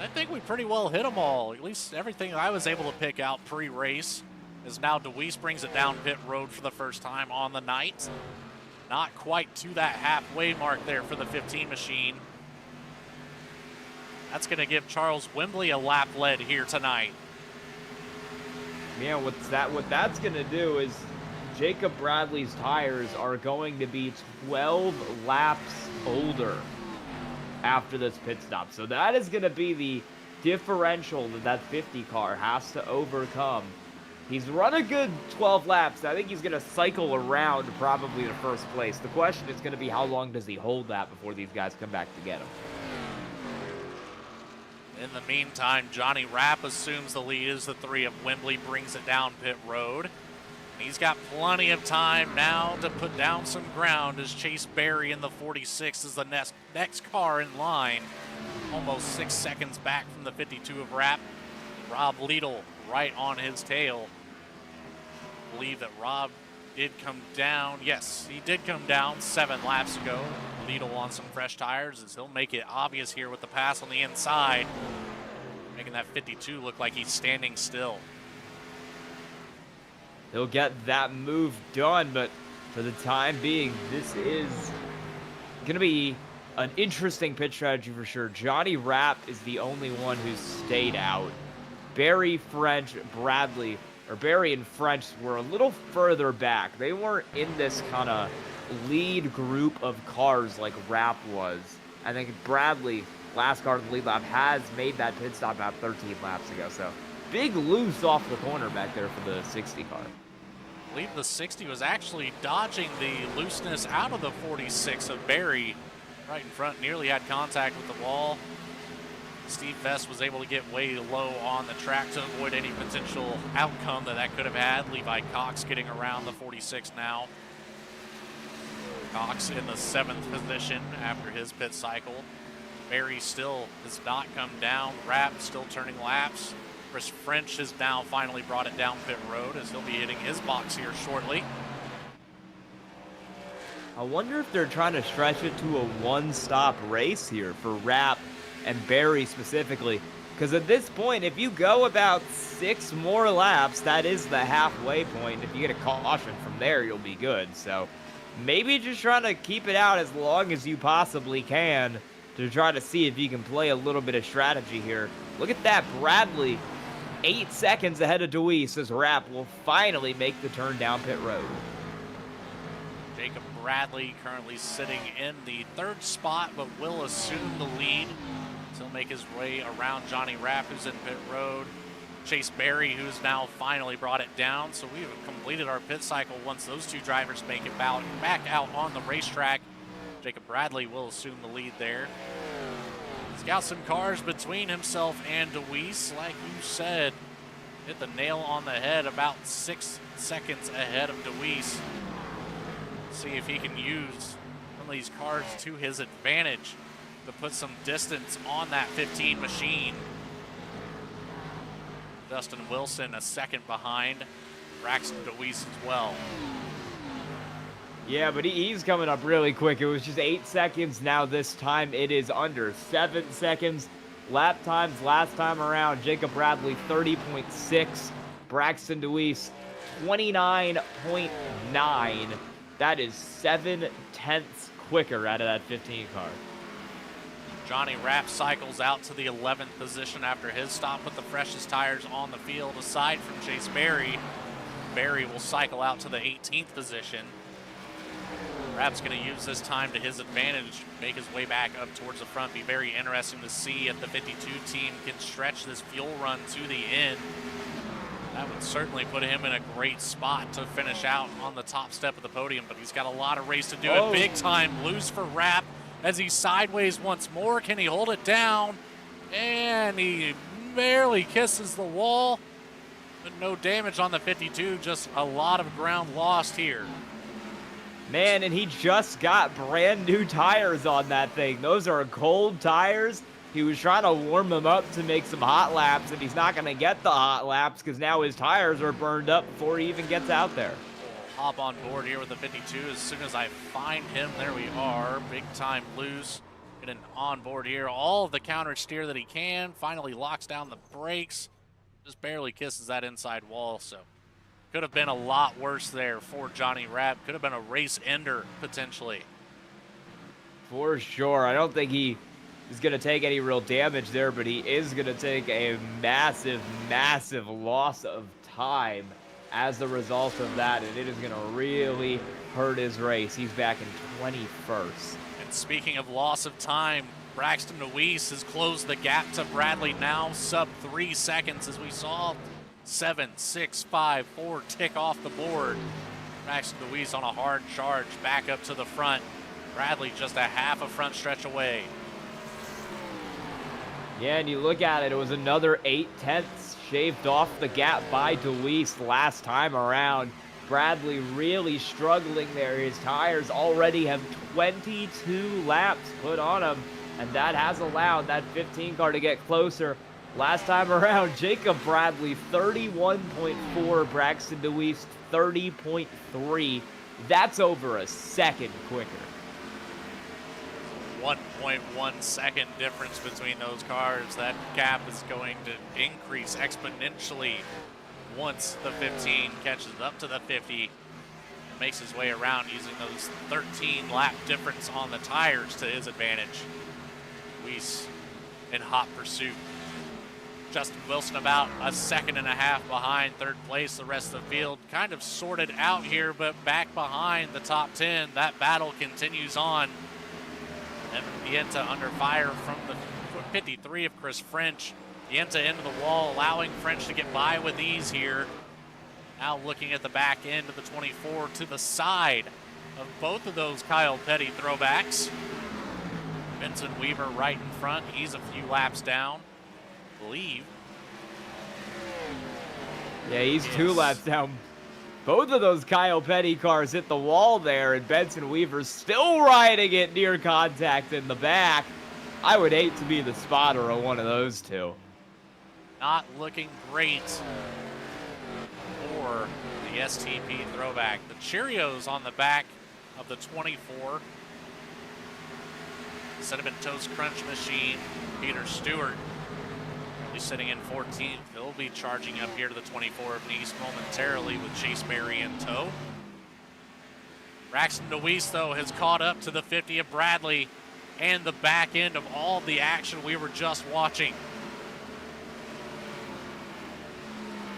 I think we pretty well hit them all. At least everything I was able to pick out pre-race. As now DeWeese brings it down pit road for the first time on the night. Not quite to that halfway mark there for the 15 machine. That's going to give Charles Wembley a lap lead here tonight. Yeah, what that's going to do is Jacob Bradley's tires are going to be 12 laps older after this pit stop. So that is going to be the differential that 50 car has to overcome. He's run a good 12 laps. I think he's going to cycle around probably to first place. The question is going to be how long does he hold that before these guys come back to get him. In the meantime, Johnny Rapp assumes the lead as the 3 of Wembley brings it down pit road. He's got plenty of time now to put down some ground as Chase Berry in the 46 is the next car in line. Almost 6 seconds back from the 52 of Rapp. Rob Liedl right on his tail. I believe that Rob did come down. Yes, he did come down 7 laps ago. Liedl on some fresh tires as he'll make it obvious here with the pass on the inside. Making that 52 look like he's standing still. He'll get that move done, but for the time being, this is going to be an interesting pit strategy for sure. Johnny Rapp is the only one who's stayed out. Barry, French, Bradley, or Barry and French were a little further back. They weren't in this kind of lead group of cars like Rapp was. I think Bradley, last car in the lead lap, has made that pit stop about 13 laps ago. So big loose off the corner back there for the 60 car. I believe the 60 was actually dodging the looseness out of the 46 of Barry. Right in front, nearly had contact with the wall. Steve Vest was able to get way low on the track to avoid any potential outcome that could have had. Levi Cox getting around the 46 now. Cox in the 7th position after his pit cycle. Barry still has not come down. Rapp still turning laps. Chris French has now finally brought it down pit road as he'll be hitting his box here shortly. I wonder if they're trying to stretch it to a one-stop race here for Rapp and Barry specifically. Because at this point, if you go about 6 more laps, that is the halfway point. If you get a caution from there, you'll be good. So maybe just trying to keep it out as long as you possibly can to try to see if you can play a little bit of strategy here. Look at that, Bradley, 8 seconds ahead of Deweese as Rapp will finally make the turn down pit road. Jacob Bradley currently sitting in the 3rd spot, but will assume the lead. He'll make his way around Johnny Rapp, who's in pit road. Chase Berry, who's now finally brought it down. So we've completed our pit cycle once those two drivers make it back out on the racetrack. Jacob Bradley will assume the lead there. He's got some cars between himself and Deweese. Like you said, hit the nail on the head, about 6 seconds ahead of Deweese. See if he can use some of these cars to his advantage to put some distance on that 15 machine. Dustin Wilson a second behind. Braxton Deweese as well. Yeah, but he's coming up really quick. It was just 8 seconds. Now this time it is under 7 seconds. Lap times last time around, Jacob Bradley 30.6. Braxton Deweese 29.9. That is 7/10 quicker out of that 15 car. Johnny Rapp cycles out to the 11th position after his stop with the freshest tires on the field, aside from Chase Berry. Berry will cycle out to the 18th position. Rapp's going to use this time to his advantage, make his way back up towards the front. Be very interesting to see if the 52 team can stretch this fuel run to the end. That would certainly put him in a great spot to finish out on the top step of the podium, but he's got a lot of race to do. Oh. It big time loose for Rapp as he's sideways once more. Can he hold it down? And he barely kisses the wall, but no damage on the 52, just a lot of ground lost here. Man, and he just got brand new tires on that thing. Those are cold tires. He was trying to warm them up to make some hot laps, and he's not going to get the hot laps because now his tires are burned up before he even gets out there. Hop on board here with the 52 as soon as I find him. There we are. Big time loose. Getting on board here. All of the counter steer that he can. Finally locks down the brakes. Just barely kisses that inside wall. So could have been a lot worse there for Johnny Rapp. Could have been a race ender potentially. For sure. I don't think he is going to take any real damage there, but he is going to take a massive, massive loss of time as a result of that, and it is going to really hurt his race. He's back in 21st. And speaking of loss of time, Braxton Deweese has closed the gap to Bradley, now sub 3 seconds, as we saw 7, 6, 5, 4 tick off the board. Braxton Deweese on a hard charge back up to the front. Bradley just a half a front stretch away. Yeah, and you look at it, it was another 8/10 shaved off the gap by Deweese last time around. Bradley really struggling there. His tires already have 22 laps put on them, and that has allowed that 15 car to get closer. Last time around, Jacob Bradley 31.4, Braxton Deweese 30.3. That's over a second quicker. 1.1 second difference between those cars. That gap is going to increase exponentially once the 15 catches up to the 50 and makes his way around using those 13 lap difference on the tires to his advantage. Weiss in hot pursuit. Justin Wilson about a second and a half behind third place. The rest of the field kind of sorted out here, but back behind the top 10. That battle continues on. Yenta under fire from the 53 of Chris French. Yenta into the wall, allowing French to get by with ease here. Now looking at the back end of the 24 to the side of both of those Kyle Petty throwbacks. Vincent Weaver right in front. He's a few laps down, I believe. Yeah, he's 2 laps down. Both of those Kyle Petty cars hit the wall there, and Benson Weaver's still riding it near contact in the back. I would hate to be the spotter of one of those two. Not looking great for the STP throwback. The Cheerios on the back of the 24. Cinnamon Toast Crunch Machine, Peter Stewart. He's sitting in 14th. He'll be charging up here to the 24 of Nice momentarily with Chase Berry in tow. Braxton DeWeese, though, has caught up to the 50 of Bradley and the back end of all the action we were just watching.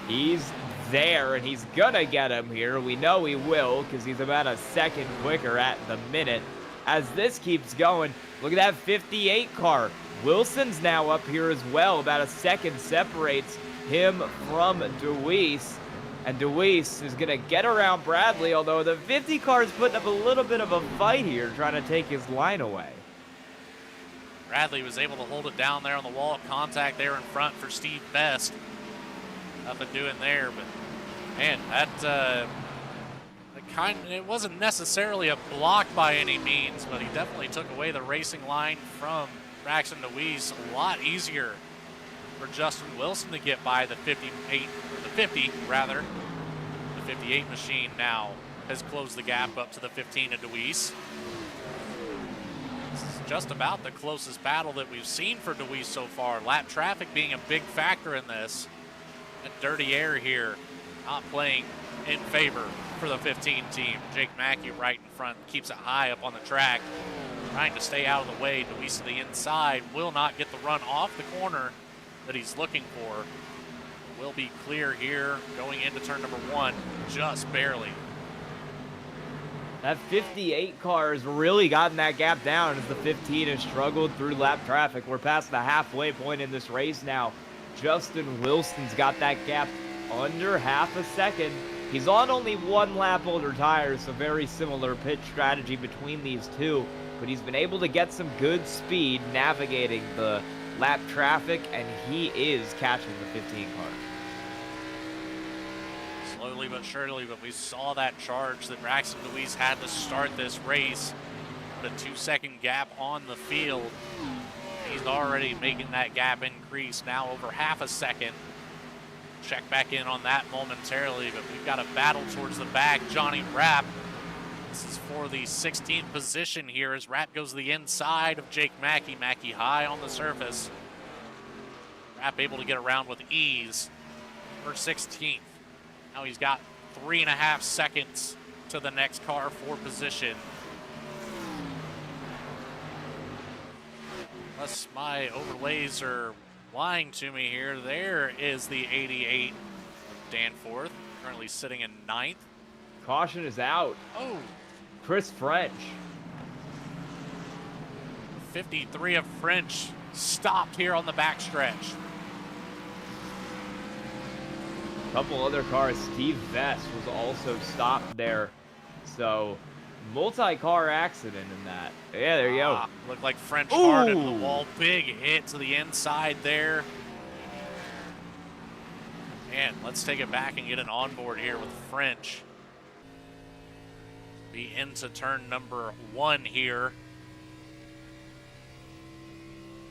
He's there, and he's gonna get him here. We know he will, because he's about a second quicker at the minute. As this keeps going, look at that 58 car. Wilson's now up here as well. About a second separates him from DeWeese. And DeWeese is going to get around Bradley, although the 50 car is putting up a little bit of a fight here, trying to take his line away. Bradley was able to hold it down there on the wall of contact there in front for Steve Best. Nothing doing there, but man, it wasn't necessarily a block by any means, but he definitely took away the racing line from Braxton DeWeese. A lot easier for Justin Wilson to get by the 58, or the 50 rather. The 58 machine now has closed the gap up to the 15 of DeWeese. This is just about the closest battle that we've seen for DeWeese so far. Lap traffic being a big factor in this. And dirty air here, not playing in favor for the 15 team. Jake Mackey right in front, keeps it high up on the track, trying to stay out of the way. DeWeese to the inside, will not get the run off the corner that he's looking for. Will be clear here going into turn number 1, just barely. That 58 car has really gotten that gap down as the 15 has struggled through lap traffic. We're past the halfway point in this race now. Justin Wilson's got that gap under half a second. He's on only 1 lap older tires, so very similar pit strategy between these two. But he's been able to get some good speed navigating the lap traffic, and he is catching the 15 car. Slowly but surely, but we saw that charge that Braxton DeWeese had to start this race. Put a 2-second gap on the field. He's already making that gap increase now over half a second. Check back in on that momentarily, but we've got a battle towards the back. Johnny Rapp. This is for the 16th position here as Rapp goes to the inside of Jake Mackey. Mackey high on the surface. Rapp able to get around with ease for 16th. Now he's got 3.5 seconds to the next car for position. Unless my overlays are lying to me here, there is the 88 of Danforth, currently sitting in 9th. Caution is out. Oh, Chris French. 53 of French stopped here on the backstretch. A couple other cars. Steve Vest was also stopped there. So, multi-car accident in that. Yeah, there you go. Looked like French hard into the wall. Big hit to the inside there. And let's take it back and get an onboard here with French. Be into turn number 1 here.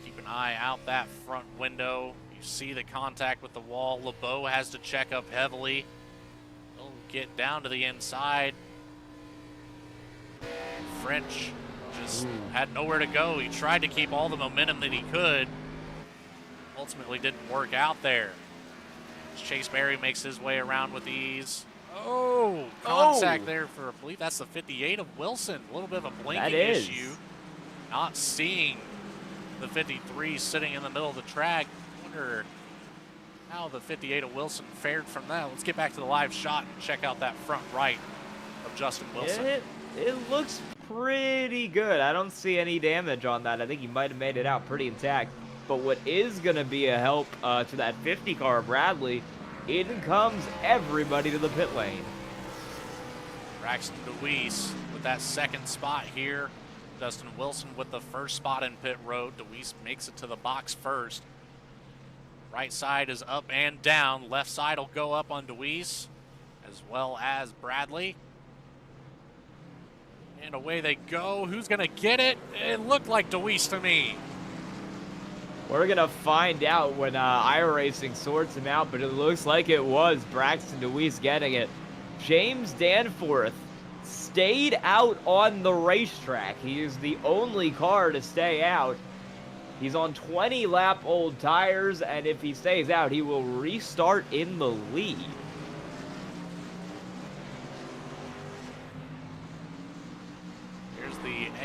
Keep an eye out that front window. You see the contact with the wall. LeBeau has to check up heavily. He'll get down to the inside. French just had nowhere to go. He tried to keep all the momentum that he could. Ultimately didn't work out there. Chase Berry makes his way around with ease. Oh, contact there for, I believe that's the 58 of Wilson. A little bit of a blinking issue. Not seeing the 53 sitting in the middle of the track. Wonder how the 58 of Wilson fared from that. Let's get back to the live shot and check out that front right of Justin Wilson. It looks pretty good. I don't see any damage on that. I think he might have made it out pretty intact. But what is going to be a help to that 50 car Bradley, in comes everybody to the pit lane. Braxton DeWeese with that second spot here. Justin Wilson with the first spot in pit road. DeWeese makes it to the box first. Right side is up and down. Left side will go up on DeWeese as well as Bradley. And away they go. Who's going to get it? It looked like DeWeese to me. We're going to find out when iRacing sorts him out, but it looks like it was Braxton DeWeese getting it. James Danforth stayed out on the racetrack. He is the only car to stay out. He's on 20 lap old tires, and if he stays out, he will restart in the lead.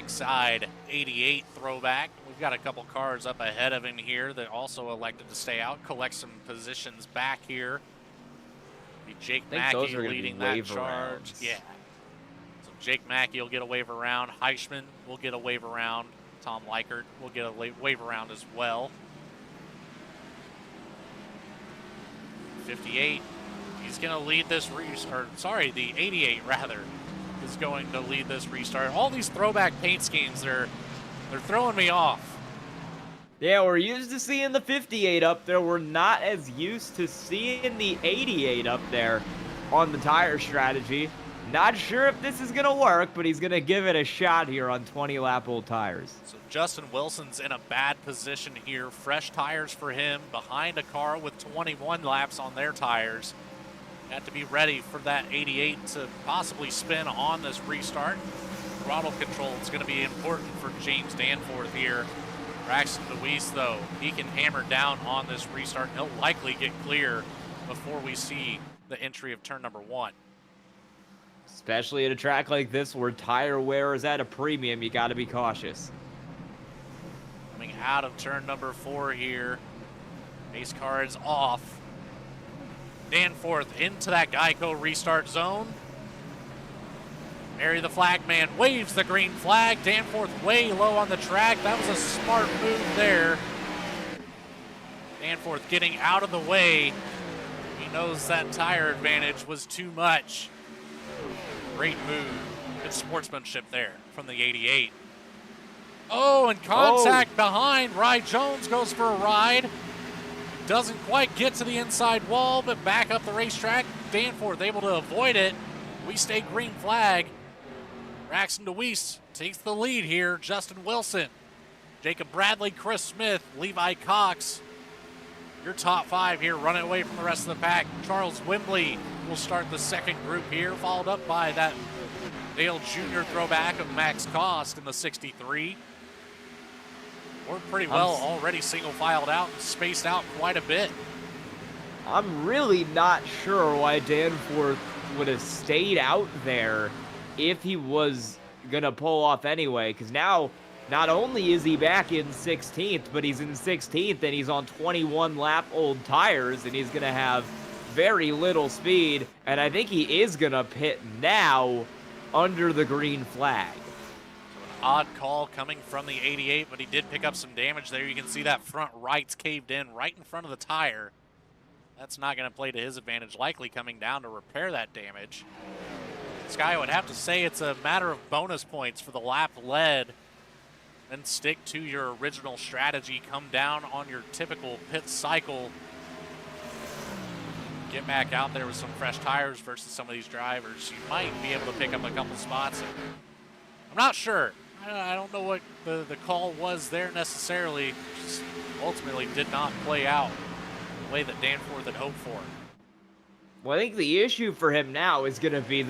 Backside 88 throwback. We've got a couple cars up ahead of him here that also elected to stay out, collect some positions back here. Be Jake Mackey leading that charge. Rounds. Yeah. So Jake Mackey will get a wave around. Heischman will get a wave around. Tom Likert will get a wave around as well. 58. He's going to lead this the 88 rather is going to lead this restart. All these throwback paint schemes, they're throwing me off. Yeah, we're used to seeing the 58 up there. We're not as used to seeing the 88 up there on the tire strategy. Not sure if this is going to work, but he's going to give it a shot here on 20-lap old tires. So Justin Wilson's in a bad position here. Fresh tires for him behind a car with 21 laps on their tires. Got to be ready for that 88 to possibly spin on this restart. Throttle control is going to be important for James Danforth here. Braxton DeWeese, though, he can hammer down on this restart. He'll likely get clear before we see the entry of turn number 1. Especially at a track like this where tire wear is at a premium, you got to be cautious. Coming out of turn number 4 here. Base car is off. Danforth into that Geico restart zone. Mary the flag man waves the green flag. Danforth way low on the track. That was a smart move there. Danforth getting out of the way. He knows that tire advantage was too much. Great move. Good sportsmanship there from the 88. Oh, and contact behind. Rye Jones goes for a ride. Doesn't quite get to the inside wall, but back up the racetrack. Danforth able to avoid it. We stay green flag. Braxton DeWeese takes the lead here. Justin Wilson, Jacob Bradley, Chris Smith, Levi Cox. Your top 5 here running away from the rest of the pack. Charles Wembley will start the second group here, followed up by that Dale Jr. throwback of Max Cost in the 63. We're pretty well already single filed out and spaced out quite a bit. I'm really not sure why Danforth would have stayed out there if he was going to pull off anyway, because now not only is he back in 16th, but he's in 16th and he's on 21 lap old tires and he's going to have very little speed, and I think he is going to pit now under the green flag. Odd call coming from the 88, but he did pick up some damage there. You can see that front right's caved in right in front of the tire. That's not going to play to his advantage, likely coming down to repair that damage. Sky would have to say it's a matter of bonus points for the lap led. Then stick to your original strategy. Come down on your typical pit cycle. Get back out there with some fresh tires versus some of these drivers. You might be able to pick up a couple spots. I'm not sure. I don't know what the call was there necessarily. Just ultimately did not play out the way that Danforth had hoped for. Well, I think the issue for him now is going to be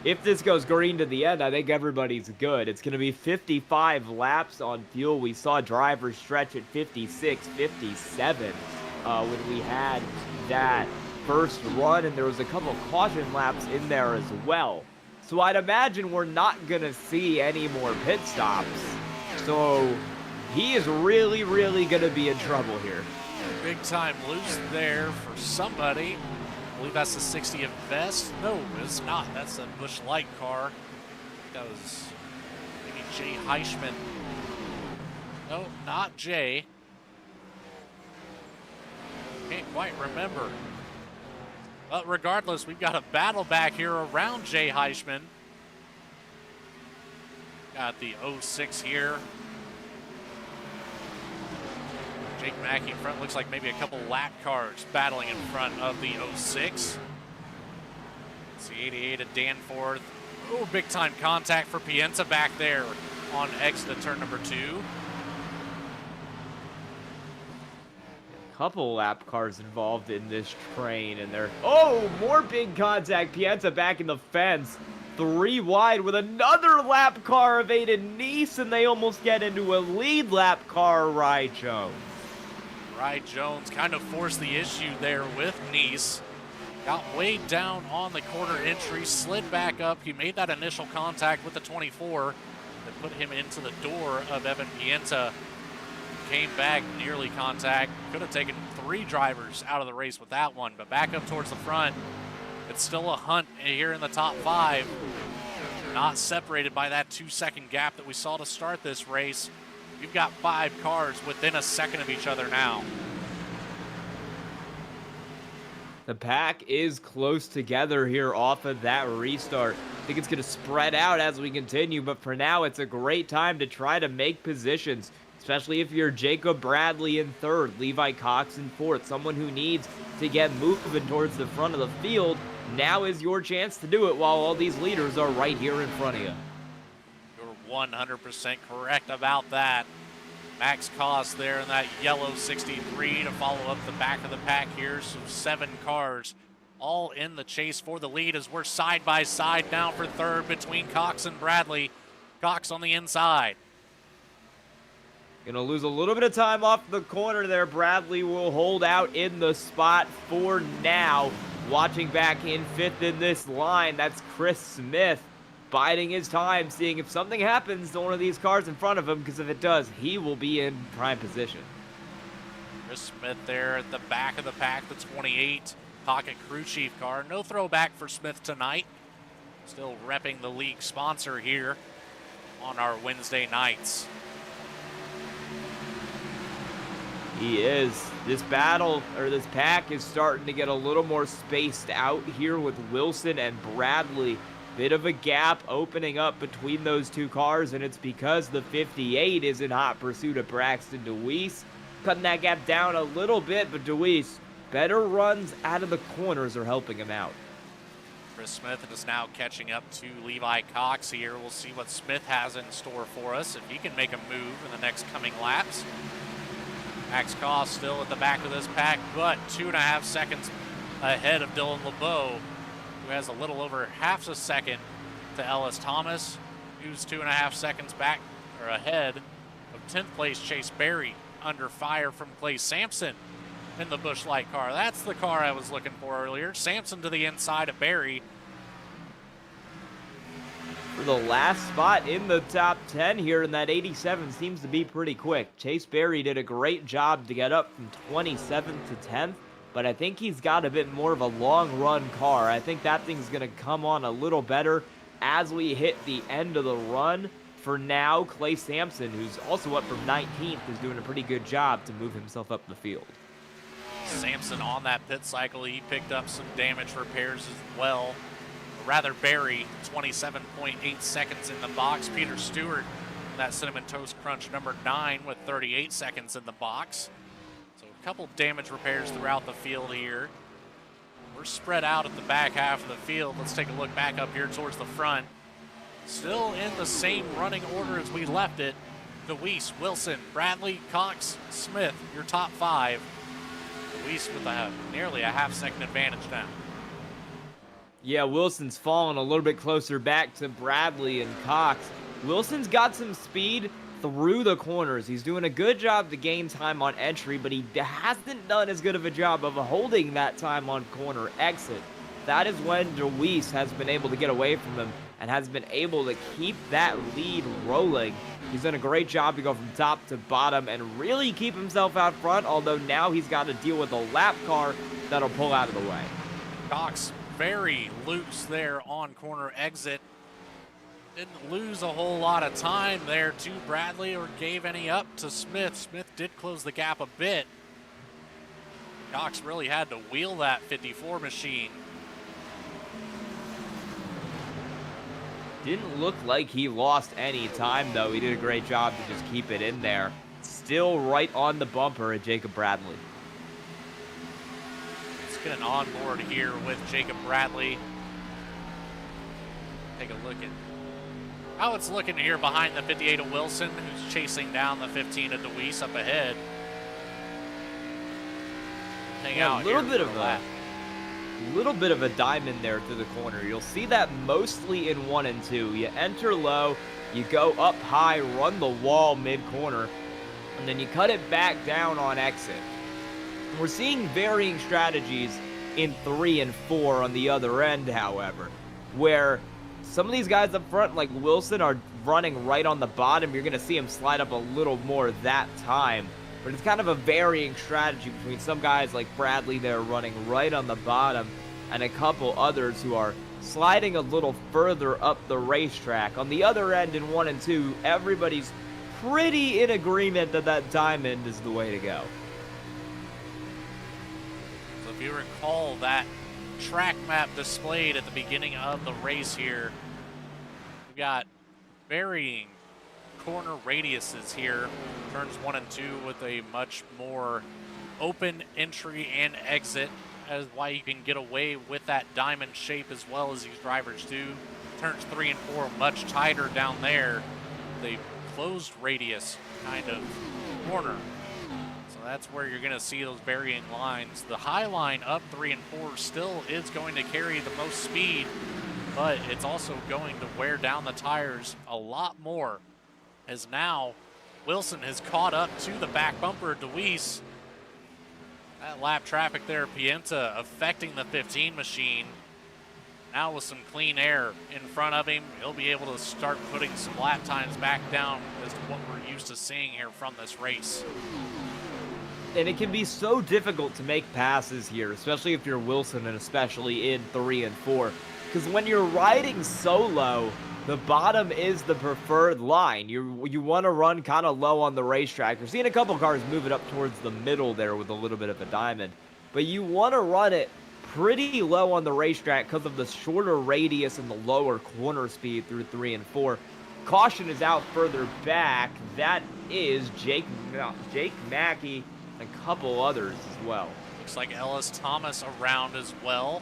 if this goes green to the end, I think everybody's good. It's going to be 55 laps on fuel. We saw drivers stretch at 56, 57 when we had that first run, and there was a couple caution laps in there as well. So I'd imagine we're not going to see any more pit stops. So he is really, really going to be in trouble here. Big time loose there for somebody. I believe that's the 60th best. No, it's not. That's a Busch Light car. That was maybe Jay Heischman. No, not Jay. Can't quite remember. But regardless, we've got a battle back here around Jay Heischman. Got the 06 here. Jake Mackey in front. Looks like maybe a couple lap cars battling in front of the 06. It's the 88 of Danforth. Oh, big time contact for Pienza back there on exit turn number 2. Couple lap cars involved in this train, and they're more big contact. Pienza back in the fence, 3 wide with another lap car of Aiden Neese, and they almost get into a lead lap car. Rye Jones. Rye Jones kind of forced the issue there with Neese. Got way down on the quarter entry, slid back up. He made that initial contact with the 24. put him into the door of Evan Pienta. Came back, nearly contact. Could have taken 3 drivers out of the race with that one, but back up towards the front. It's still a hunt here in the top 5. Not separated by that 2-second gap that we saw to start this race. You've got 5 cars within a second of each other now. The pack is close together here off of that restart. I think it's going to spread out as we continue, but for now, it's a great time to try to make positions, especially if you're Jacob Bradley in 3rd, Levi Cox in 4th, someone who needs to get moving towards the front of the field. Now is your chance to do it while all these leaders are right here in front of you. You're 100% correct about that. Max Koss there in that yellow 63 to follow up the back of the pack here. So 7 cars all in the chase for the lead as we're side by side now for 3rd between Cox and Bradley. Cox on the inside. Gonna lose a little bit of time off the corner there. Bradley will hold out in the spot for now. Watching back in 5th in this line, that's Chris Smith. Biding his time, seeing if something happens to one of these cars in front of him, because if it does, he will be in prime position. Chris Smith there at the back of the pack, the 28 Pocket Crew Chief car. No throwback for Smith tonight. Still repping the league sponsor here on our Wednesday nights. He is. This battle, or this pack, is starting to get a little more spaced out here with Wilson and Bradley. Bit of a gap opening up between those 2 cars, and it's because the 58 is in hot pursuit of Braxton Deweese. Cutting that gap down a little bit, but Deweese, better runs out of the corners are helping him out. Chris Smith is now catching up to Levi Cox here. We'll see what Smith has in store for us, if he can make a move in the next coming laps. Max Koss still at the back of this pack, but 2.5 seconds ahead of Dylan LeBeau, who has a little over half a second to Ellis Thomas, who's 2.5 seconds back or ahead of 10th place Chase Berry, under fire from Clay Sampson in the Busch Light car. That's the car I was looking for earlier. Sampson to the inside of Berry. For the last spot in the top 10 here, and that 87 seems to be pretty quick. Chase Berry did a great job to get up from 27th to 10th, but I think he's got a bit more of a long run car. I think that thing's going to come on a little better as we hit the end of the run. For now, Clay Sampson, who's also up from 19th, is doing a pretty good job to move himself up the field. Sampson on that pit cycle, he picked up some damage repairs as well. Rather, Berry, 27.8 seconds in the box. Peter Stewart, that Cinnamon Toast Crunch number 9 with 38 seconds in the box. So a couple damage repairs throughout the field here. We're spread out at the back half of the field. Let's take a look back up here towards the front. Still in the same running order as we left it. Deweese, Wilson, Bradley, Cox, Smith, your top 5. Deweese with nearly a half-second advantage now. Yeah, Wilson's fallen a little bit closer back to Bradley and Cox. Wilson's got some speed through the corners. He's doing a good job to gain time on entry, but he hasn't done as good of a job of holding that time on corner exit. That is when Deweese has been able to get away from him and has been able to keep that lead rolling. He's done a great job to go from top to bottom and really keep himself out front, although now he's got to deal with a lap car that'll pull out of the way. Cox very loose there on corner exit. Didn't lose a whole lot of time there to Bradley or gave any up to Smith. Smith did close the gap a bit. Cox really had to wheel that 54 machine. Didn't look like he lost any time, though. He did a great job to just keep it in there. Still right on the bumper at Jacob Bradley. Let's get an onboard here with Jacob Bradley. Take a look at how it's looking here behind the 58 of Wilson, who's chasing down the 15 of Deweese up ahead. Hang out a little bit of a diamond there through the corner. You'll see that mostly in 1 and 2. You enter low, you go up high, run the wall mid-corner, and then you cut it back down on exit. We're seeing varying strategies in 3 and 4 on the other end, however, where some of these guys up front, like Wilson, are running right on the bottom, you're going to see him slide up a little more that time. But it's kind of a varying strategy between some guys like Bradley there running right on the bottom and a couple others who are sliding a little further up the racetrack. On the other end in 1 and 2, everybody's pretty in agreement that that diamond is the way to go. So if you recall that track map displayed at the beginning of the race here, we've got varying corner radiuses here, turns 1 and 2 with a much more open entry and exit, as why you can get away with that diamond shape as well as these drivers do. Turns 3 and 4 much tighter down there, the closed radius kind of corner. So that's where you're going to see those varying lines. The high line up 3 and 4 still is going to carry the most speed, but it's also going to wear down the tires a lot more, as now Wilson has caught up to the back bumper of DeWeese. That lap traffic there, Pienta, affecting the 15 machine. Now with some clean air in front of him, he'll be able to start putting some lap times back down as to what we're used to seeing here from this race. And it can be so difficult to make passes here, especially if you're Wilson and especially in 3 and 4. Because when you're riding solo, the bottom is the preferred line. You want to run kind of low on the racetrack. You're seeing a couple cars move it up towards the middle there with a little bit of a diamond. But you want to run it pretty low on the racetrack because of the shorter radius and the lower corner speed through 3 and 4. Caution is out further back. That is Jake Mackey and a couple others as well. Looks like Ellis Thomas around as well.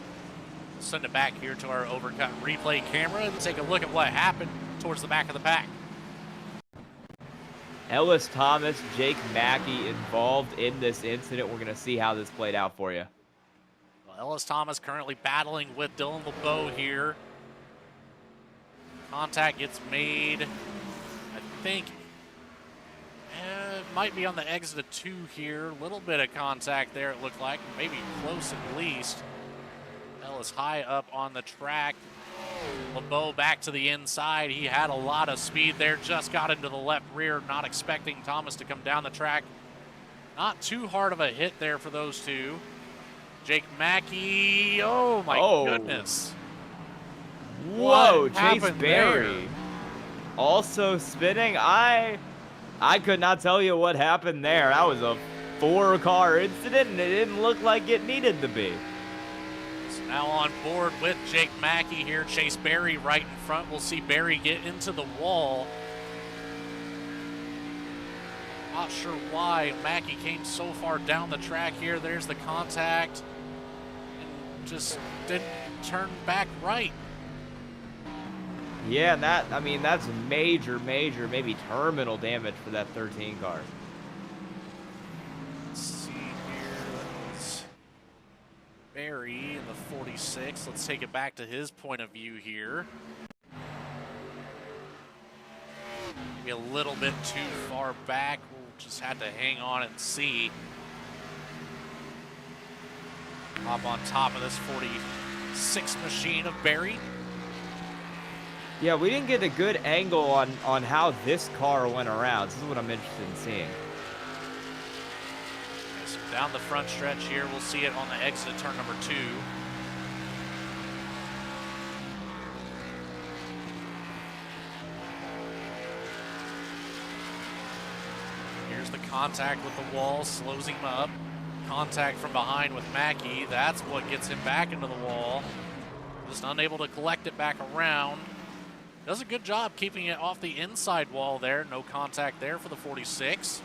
Send it back here to our overcut replay camera and take a look at what happened towards the back of the pack. Ellis Thomas, Jake Mackey involved in this incident. We're going to see how this played out for you. Well, Ellis Thomas currently battling with Dylan LeBeau here. Contact gets made, I think, it might be on the exit of 2 here. A little bit of contact there, it looked like, maybe close at least. Ellis high up on the track. LeBeau back to the inside. He had a lot of speed there, just got into the left rear, not expecting Thomas to come down the track. Not too hard of a hit there for those two. Jake Mackey, oh my goodness. Whoa, What Chase happened Berry. there? Also spinning. I could not tell you what happened there. That was a 4-car incident, and it didn't look like it needed to be. So now on board with Jake Mackey here. Chase Berry right in front. We'll see Berry get into the wall. Not sure why Mackey came so far down the track here. There's the contact. And just didn't turn back right. Yeah, and that's major, maybe terminal damage for that 13 car. Let's see here. That's Berry in the 46. Let's take it back to his point of view here. Maybe a little bit too far back. We'll just have to hang on and see. Hop on top of this 46 machine of Berry. Yeah, we didn't get a good angle on how this car went around. This is what I'm interested in seeing. Okay, so down the front stretch here, we'll see it on the exit of turn number 2. Here's the contact with the wall, slows him up. Contact from behind with Mackey. That's what gets him back into the wall. Just unable to collect it back around. Does a good job keeping it off the inside wall there. No contact there for the 46.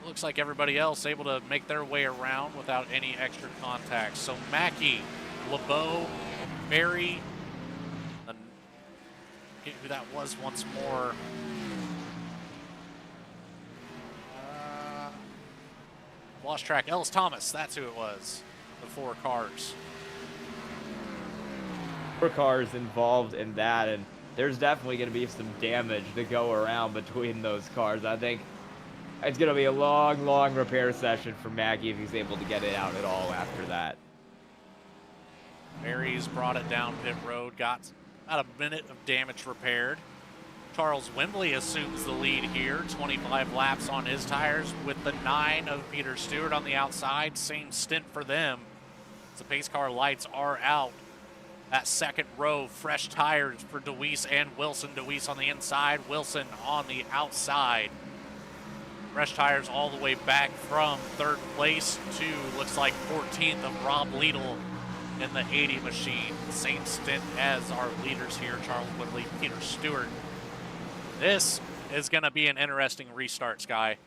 Looks like everybody else able to make their way around without any extra contact. So Mackey, LeBeau, Berry, get who that was once more. Lost track. Ellis Thomas, that's who it was. The 4 cars. 4 cars involved in that, and there's definitely going to be some damage to go around between those cars. I think it's going to be a long repair session for Mackey if he's able to get it out at all after that. Berry's brought it down pit road, got about a minute of damage repaired. Charles Wembley assumes the lead here. 25 laps on his tires with the 9 of Peter Stewart on the outside. Same stint for them. The pace car lights are out. That second row, fresh tires for DeWeese and Wilson. DeWeese on the inside, Wilson on the outside. Fresh tires all the way back from third place to, looks like 14th of Rob Liedl in the 80 machine. Same stint as our leaders here, Charles Woodley, Peter Stewart. This is going to be an interesting restart, Sky.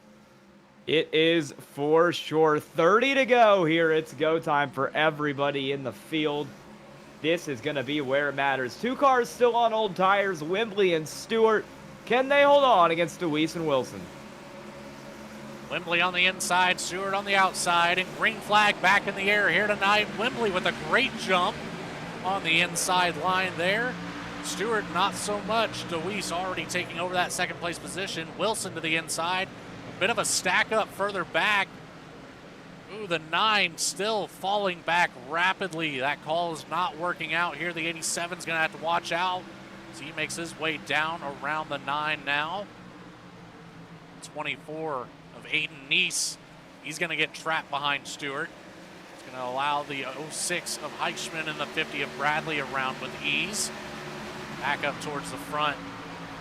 It is for sure. 30 to go here. It's go time for everybody in the field. This is going to be where it matters. 2 cars still on old tires, Wembley and Stewart. Can they hold on against DeWeese and Wilson? Wembley on the inside, Stewart on the outside, and green flag back in the air here tonight. Wembley with a great jump on the inside line there. Stewart not so much. DeWeese already taking over that second place position. Wilson to the inside. A bit of a stack up further back. Ooh, the 9 still falling back rapidly. That call is not working out here. The 87's going to have to watch out as he makes his way down around the 9 now. 24 of Aiden Neese. He's going to get trapped behind Stewart. It's going to allow the 06 of Heichman and the 50 of Bradley around with ease. Back up towards the front.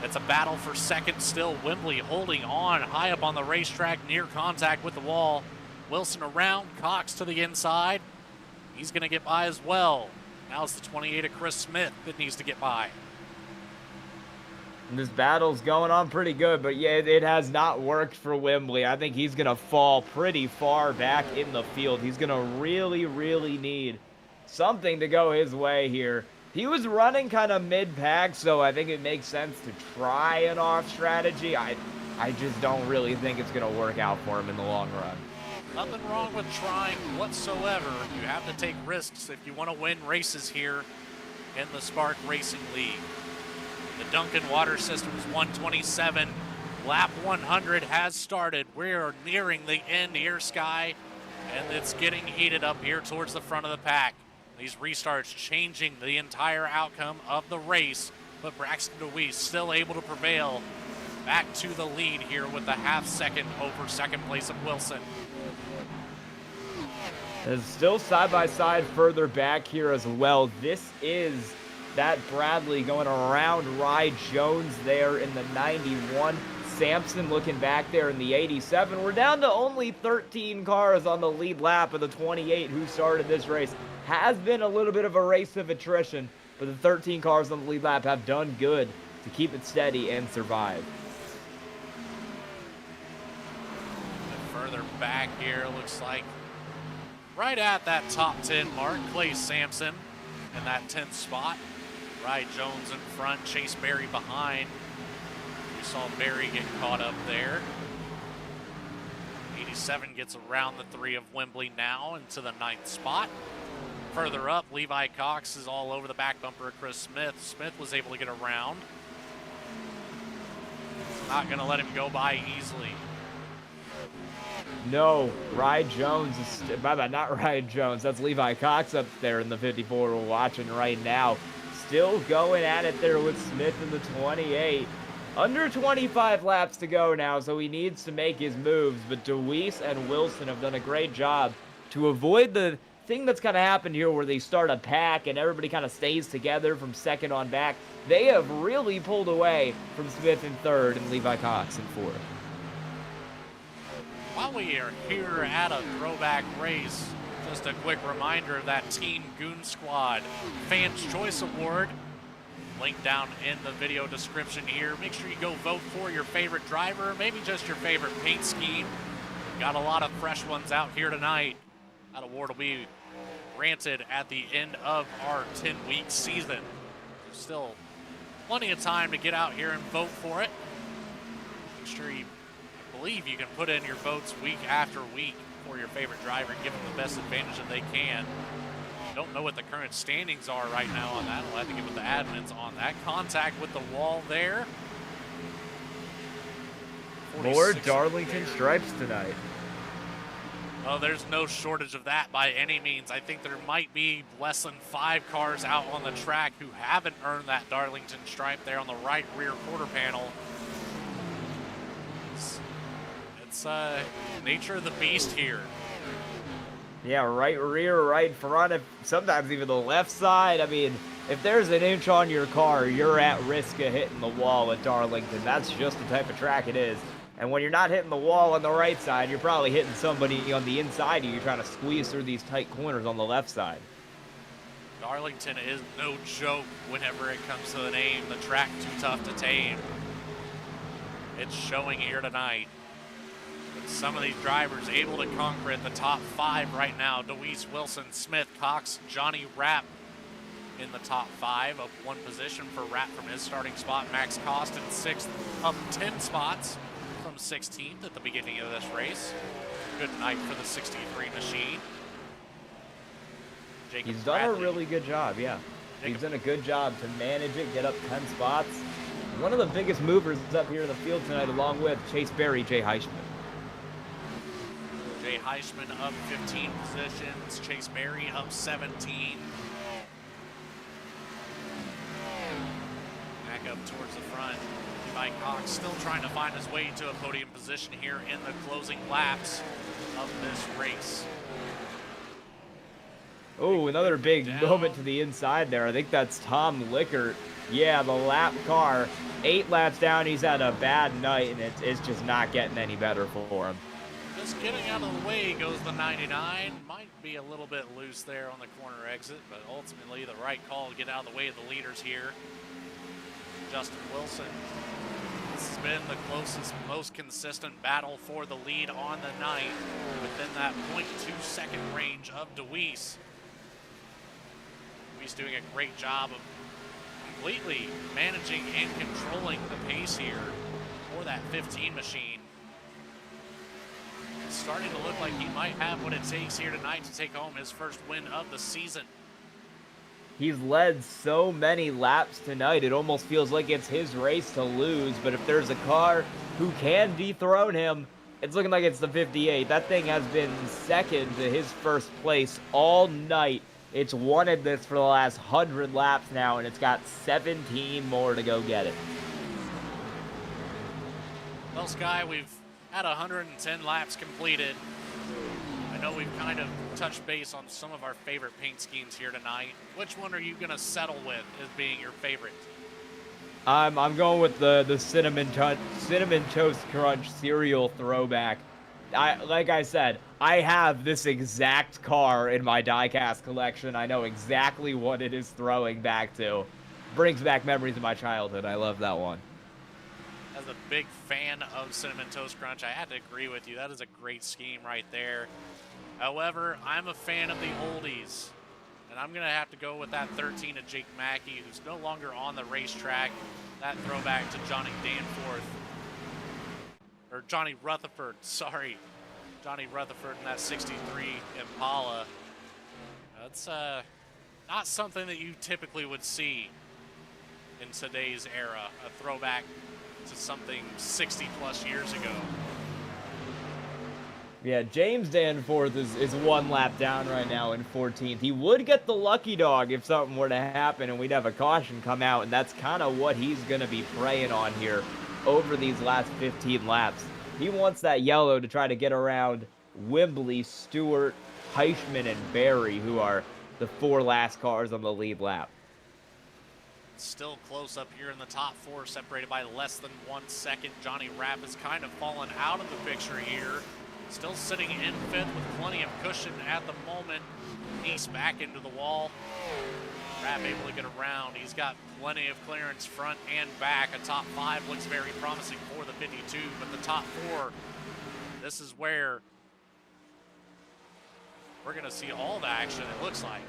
It's a battle for second still. Wembley holding on high up on the racetrack, near contact with the wall. Wilson around, Cox to the inside. He's going to get by as well. Now it's the 28 of Chris Smith that needs to get by. And this battle's going on pretty good, but yeah, it has not worked for Wembley. I think he's going to fall pretty far back in the field. He's going to really, really need something to go his way here. He was running kind of mid-pack, so I think it makes sense to try an off strategy. I just don't really think it's going to work out for him in the long run. Nothing wrong with trying whatsoever. You have to take risks if you want to win races here in the Spark Racing League. The Duncan Water Systems 127 lap 100 has started. We are nearing the end here, Sky, and it's getting heated up here towards the front of the pack. These restarts changing the entire outcome of the race, but Braxton DeWeese still able to prevail back to the lead here with a half second over second place of Wilson. It's still side by side further back here as well. This is that Bradley going around Rye Jones there in the 91. Sampson looking back there in the 87. We're down to only 13 cars on the lead lap of the 28 who started this race. Has been a little bit of a race of attrition, but the 13 cars on the lead lap have done good to keep it steady and survive. And further back here, looks like right at that top 10 mark, Clay Sampson in that 10th spot. Rye Jones in front, Chase Berry behind. We saw Berry get caught up there. 87 gets around the 3 of Wembley now into the 9th spot. Further up, Levi Cox is all over the back bumper of Chris Smith. Smith was able to get around. Not going to let him go by easily. No, Rye Jones is, not Rye Jones, that's Levi Cox up there in the 54 we're watching right now. Still going at it there with Smith in the 28. Under 25 laps to go now, so he needs to make his moves, but DeWeese and Wilson have done a great job to avoid the thing that's kind of happened here where they start a pack and everybody kind of stays together from second on back. They have really pulled away from Smith in third and Levi Cox in fourth. While we are here at a throwback race, just a quick reminder of that Team Goon Squad Fans Choice Award. Link down in the video description here. Make sure you go vote for your favorite driver, maybe just your favorite paint scheme. Got a lot of fresh ones out here tonight. That award will be granted at the end of our 10-week season. There's still plenty of time to get out here and vote for it. Make sure I believe you can put in your votes week after week for your favorite driver and give them the best advantage that they can. Don't know what the current standings are right now on that. We'll have to get with the admins on that. Contact with the wall there. More Darlington stripes tonight. Oh, there's no shortage of that by any means. I think there might be less than 5 cars out on the track who haven't earned that Darlington stripe there on the right rear quarter panel. It's nature of the beast here. Yeah, right rear, right front, sometimes even the left side. I mean, if there's an inch on your car, you're at risk of hitting the wall at Darlington. That's just the type of track it is. And when you're not hitting the wall on the right side, you're probably hitting somebody on the inside of you trying to squeeze through these tight corners on the left side. Darlington is no joke whenever it comes to the name. The track too tough to tame. It's showing here tonight. With some of these drivers able to conquer it. The top 5 right now. Deweese, Wilson, Smith, Cox, Johnny Rapp in the top 5. Up 1 position for Rapp from his starting spot. Max Cost in 6th, up 10 spots from 16th at the beginning of this race. Good night for the 63 machine. He's done a really good job, yeah. He's done a good job to manage it, get up 10 spots. One of the biggest movers is up here in the field tonight, along with Chase Berry, Jay Heishman. Jay Heishman up 15 positions. Chase Berry up 17. Back up towards the front. Levi Cox still trying to find his way to a podium position here in the closing laps of this race. Oh, another big moment to the inside there. I think that's Tom Lickert. Yeah, the lap car. 8 laps down, he's had a bad night, and it's just not getting any better for him. Just getting out of the way goes the 99. Might be a little bit loose there on the corner exit, but ultimately the right call to get out of the way of the leaders here. Justin Wilson. This has been the closest, most consistent battle for the lead on the night within that 0.2 second range of Deweese. Deweese doing a great job of completely managing and controlling the pace here for that 15 machine. It's starting to look like he might have what it takes here tonight to take home his first win of the season. He's led so many laps tonight, it almost feels like it's his race to lose, but if there's a car who can dethrone him, it's looking like it's the 58. That thing has been second to his first place all night. It's wanted this for the last 100 laps now, and it's got 17 more to go get it. Well, Sky, we've had 110 laps completed. I know we've kind of touched base on some of our favorite paint schemes here tonight. Which one are you going to settle with as being your favorite? I'm going with the cinnamon toast crunch cereal throwback. Like I said, I have this exact car in my diecast collection. I know exactly what it is throwing back to. Brings back memories of my childhood. I love that one. As a big fan of Cinnamon Toast Crunch, I had to agree with you. That is a great scheme right there. However, I'm a fan of the oldies, and I'm going to have to go with that 13 of Jake Mackey, who's no longer on the racetrack. That throwback to Johnny Danforth, or Johnny Rutherford, sorry. Johnny Rutherford in that 63 Impala. That's not something that you typically would see in today's era, a throwback to something 60 plus years ago. Yeah, James Danforth is 1 lap down right now in 14th. He would get the lucky dog if something were to happen and we'd have a caution come out, and that's kind of what he's going to be preying on here over these last 15 laps. He wants that yellow to try to get around Wembley, Stewart, Heishman, and Berry, who are the 4 last cars on the lead lap. Still close up here in the top 4, separated by less than 1 second. Johnny Rapp has kind of fallen out of the picture here. Still sitting in 5th with plenty of cushion at the moment. He's back into the wall. Rapp able to get around. He's got plenty of clearance front and back. A top 5 looks very promising for the 52, but the top 4, this is where we're going to see all the action, it looks like.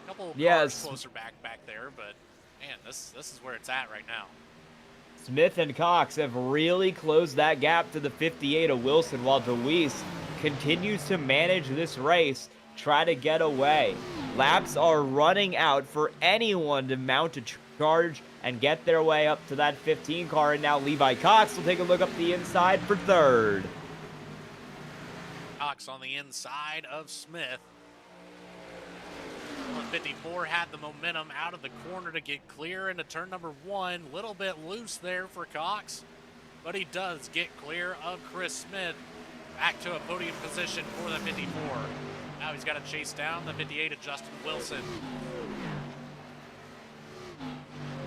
A couple of cars closer back there, but man, this is where it's at right now. Smith and Cox have really closed that gap to the 58 of Wilson, while Deweese continues to manage this race, try to get away. Laps are running out for anyone to mount a charge and get their way up to that 15 car, and now Levi Cox will take a look up the inside for 3rd. Cox on the inside of Smith. 54 had the momentum out of the corner to get clear into turn number 1. Little bit loose there for Cox, but he does get clear of Chris Smith. Back to a podium position for the 54. Now he's got to chase down the 58 of Justin Wilson.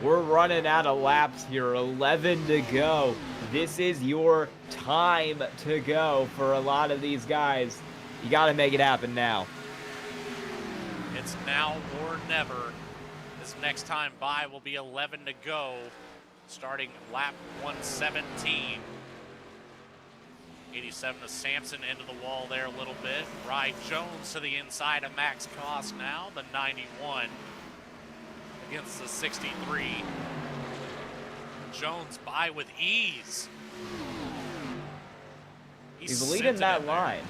We're running out of laps here, 11 to go. This is your time to go for a lot of these guys. You got to make it happen now. It's now or never. This next time by will be 11 to go, starting lap 117. 87 to Sampson into the wall there a little bit. Rye Jones to the inside of Max Koss now, the 91 against the 63. Jones by with ease. He's leading that line.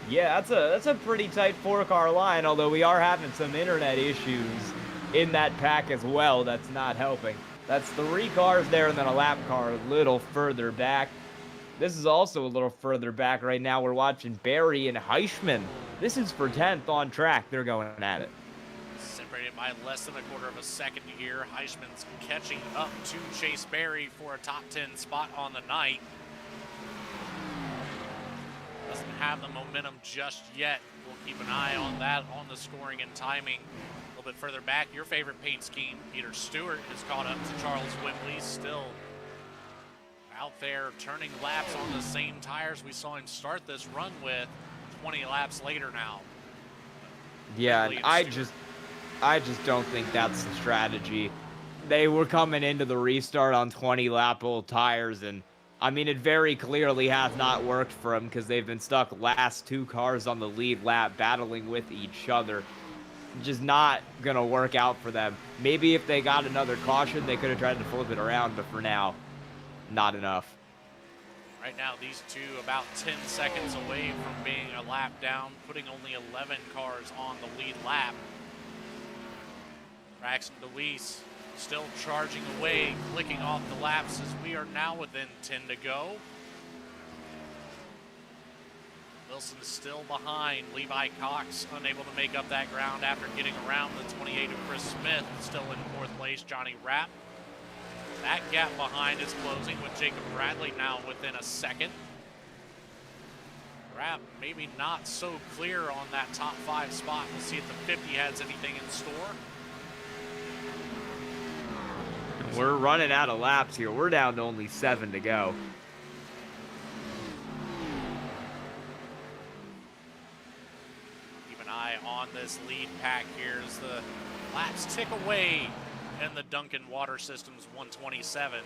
Yeah, that's a pretty tight 4-car line, although we are having some internet issues in that pack as well. That's not helping. That's 3 cars there and then a lap car a little further back. This is also a little further back right now. We're watching Barry and Heischman. This is for 10th on track. They're going at it. Separated by less than a quarter of a second here. Heischman's catching up to Chase Berry for a top 10 spot on the night. Doesn't have the momentum just yet. We'll keep an eye on that on the scoring and timing. A little bit further back, your favorite paint scheme, Peter Stewart, has caught up to Charles Wimbley. Still out there turning laps on the same tires we saw him start this run with 20 laps later now. Yeah, and I just don't think that's the strategy. They were coming into the restart on 20 lap old tires, and I mean, it very clearly has not worked for them because they've been stuck last 2 cars on the lead lap battling with each other. Just not gonna work out for them. Maybe if they got another caution, they could have tried to flip it around, but for now, not enough. Right now, these two about 10 seconds away from being a lap down, putting only 11 cars on the lead lap. Braxton DeWeese still charging away, clicking off the laps as we are now within 10 to go. Wilson is still behind. Levi Cox unable to make up that ground after getting around the 28 of Chris Smith. Still in 4th place, Johnny Rapp. That gap behind is closing with Jacob Bradley now within a second. Rapp maybe not so clear on that top 5 spot. We'll see if the 50 has anything in store. We're running out of laps here. We're down to only 7 to go. Keep an eye on this lead pack here as the laps tick away in the Duncan Water Systems 127.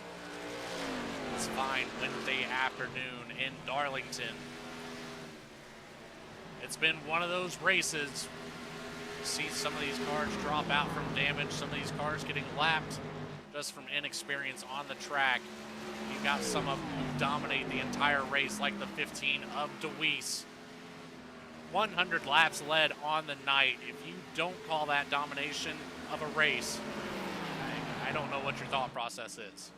It's fine Wednesday afternoon in Darlington. It's been one of those races. You see some of these cars drop out from damage, some of these cars getting lapped just from inexperience on the track. You've got some of them who dominate the entire race, like the 15 of DeWeese. 100 laps led on the night. If you don't call that domination of a race, I don't know what your thought process is.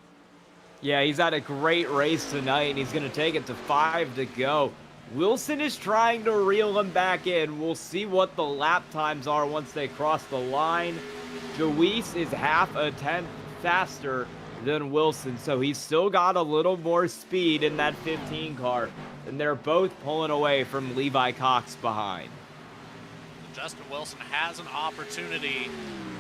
Yeah, he's had a great race tonight, and he's going to take it to 5 to go. Wilson is trying to reel him back in. We'll see what the lap times are once they cross the line. DeWeese is half a tenth faster than Wilson, so he's still got a little more speed in that 15 car, and they're both pulling away from Levi Cox behind. Justin Wilson has an opportunity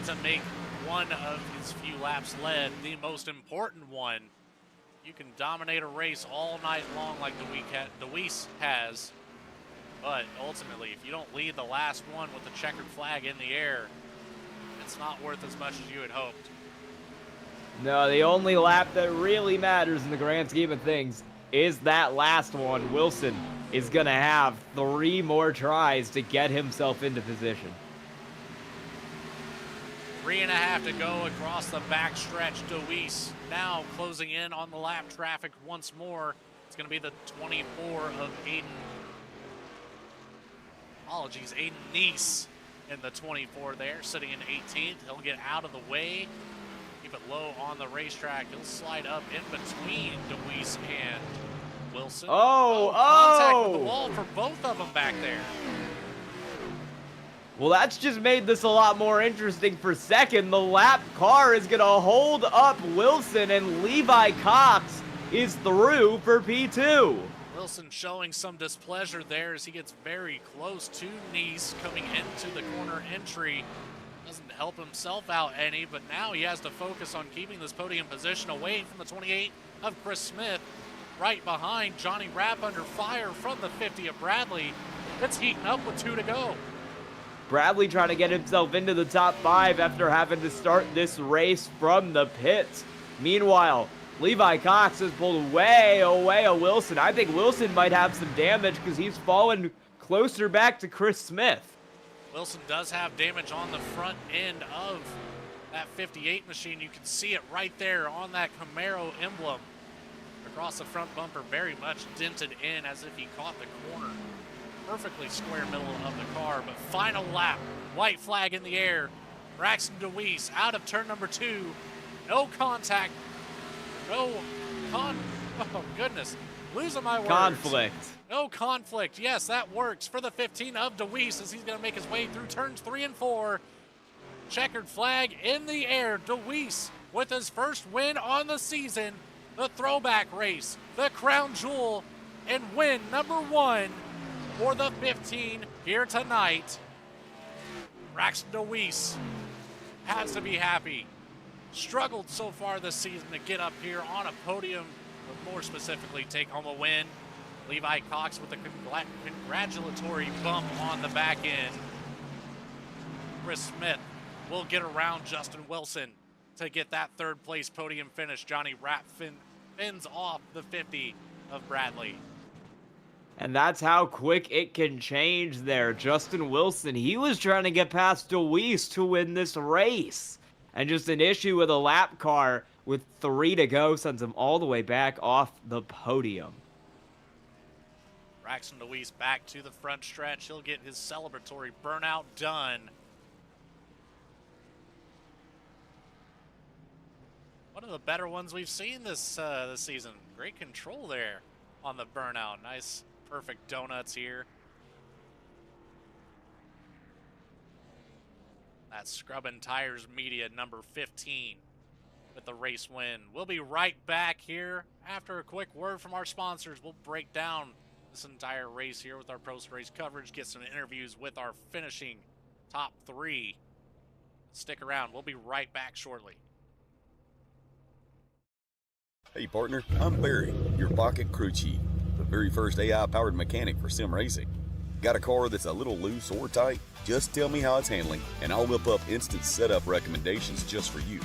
to make one of his few laps led the most important one. You can dominate a race all night long like DeWeese has, but ultimately, if you don't lead the last one with the checkered flag in the air, it's not worth as much as you had hoped. No, the only lap that really matters in the grand scheme of things is that last one. Wilson is going to have 3 more tries to get himself into position. 3.5 to go across the backstretch. DeWeese now closing in on the lap traffic once more. It's going to be the 24 of Aiden Neese in the 24 there, sitting in 18th. He'll get out of the way, keep it low on the racetrack. He'll slide up in between DeWeese and Wilson. Oh, contact with the wall for both of them back there. Well, that's just made this a lot more interesting for second. The lap car is going to hold up Wilson, and Levi Cox is through for P2. Wilson showing some displeasure there as he gets very close to Nice coming into the corner entry. Doesn't help himself out any, but now he has to focus on keeping this podium position away from the 28 of Chris Smith. Right behind Johnny Rapp under fire from the 50 of Bradley. It's heating up with 2 to go. Bradley trying to get himself into the top 5 after having to start this race from the pits. Meanwhile, Levi Cox has pulled way away of Wilson. I think Wilson might have some damage because he's fallen closer back to Chris Smith. Wilson does have damage on the front end of that 58 machine. You can see it right there on that Camaro emblem. Across the front bumper, very much dented in as if he caught the corner. Perfectly square middle of the car, but final lap, white flag in the air. Braxton DeWeese out of turn number 2. No contact. Oh goodness. Losing my words. Conflict. No conflict. Yes, that works for the 15 of DeWeese as he's going to make his way through turns 3 and 4. Checkered flag in the air. DeWeese with his first win on the season. The throwback race, the crown jewel, and win number 1 for the 15 here tonight. Braxton DeWeese has to be happy. Struggled so far this season to get up here on a podium, but more specifically take home a win. Levi Cox with a congratulatory bump on the back end. Chris Smith will get around Justin Wilson to get that 3rd place podium finish. Johnny Rapp fins off the 50 of Bradley. And that's how quick it can change there. Justin Wilson, he was trying to get past DeWeese to win this race. And just an issue with a lap car with 3 to go sends him all the way back off the podium. Braxton DeWeese back to the front stretch. He'll get his celebratory burnout done. One of the better ones we've seen this season. Great control there on the burnout. Nice, perfect donuts here. That's Scrubbin' Tires Media number 15 with the race win. We'll be right back here after a quick word from our sponsors. We'll break down this entire race here with our post-race coverage, get some interviews with our finishing top 3. Stick around. We'll be right back shortly. Hey partner, I'm Barry, your pocket crew chief, the very first AI-powered mechanic for sim racing. Got a car that's a little loose or tight? Just tell me how it's handling, and I'll whip up instant setup recommendations just for you.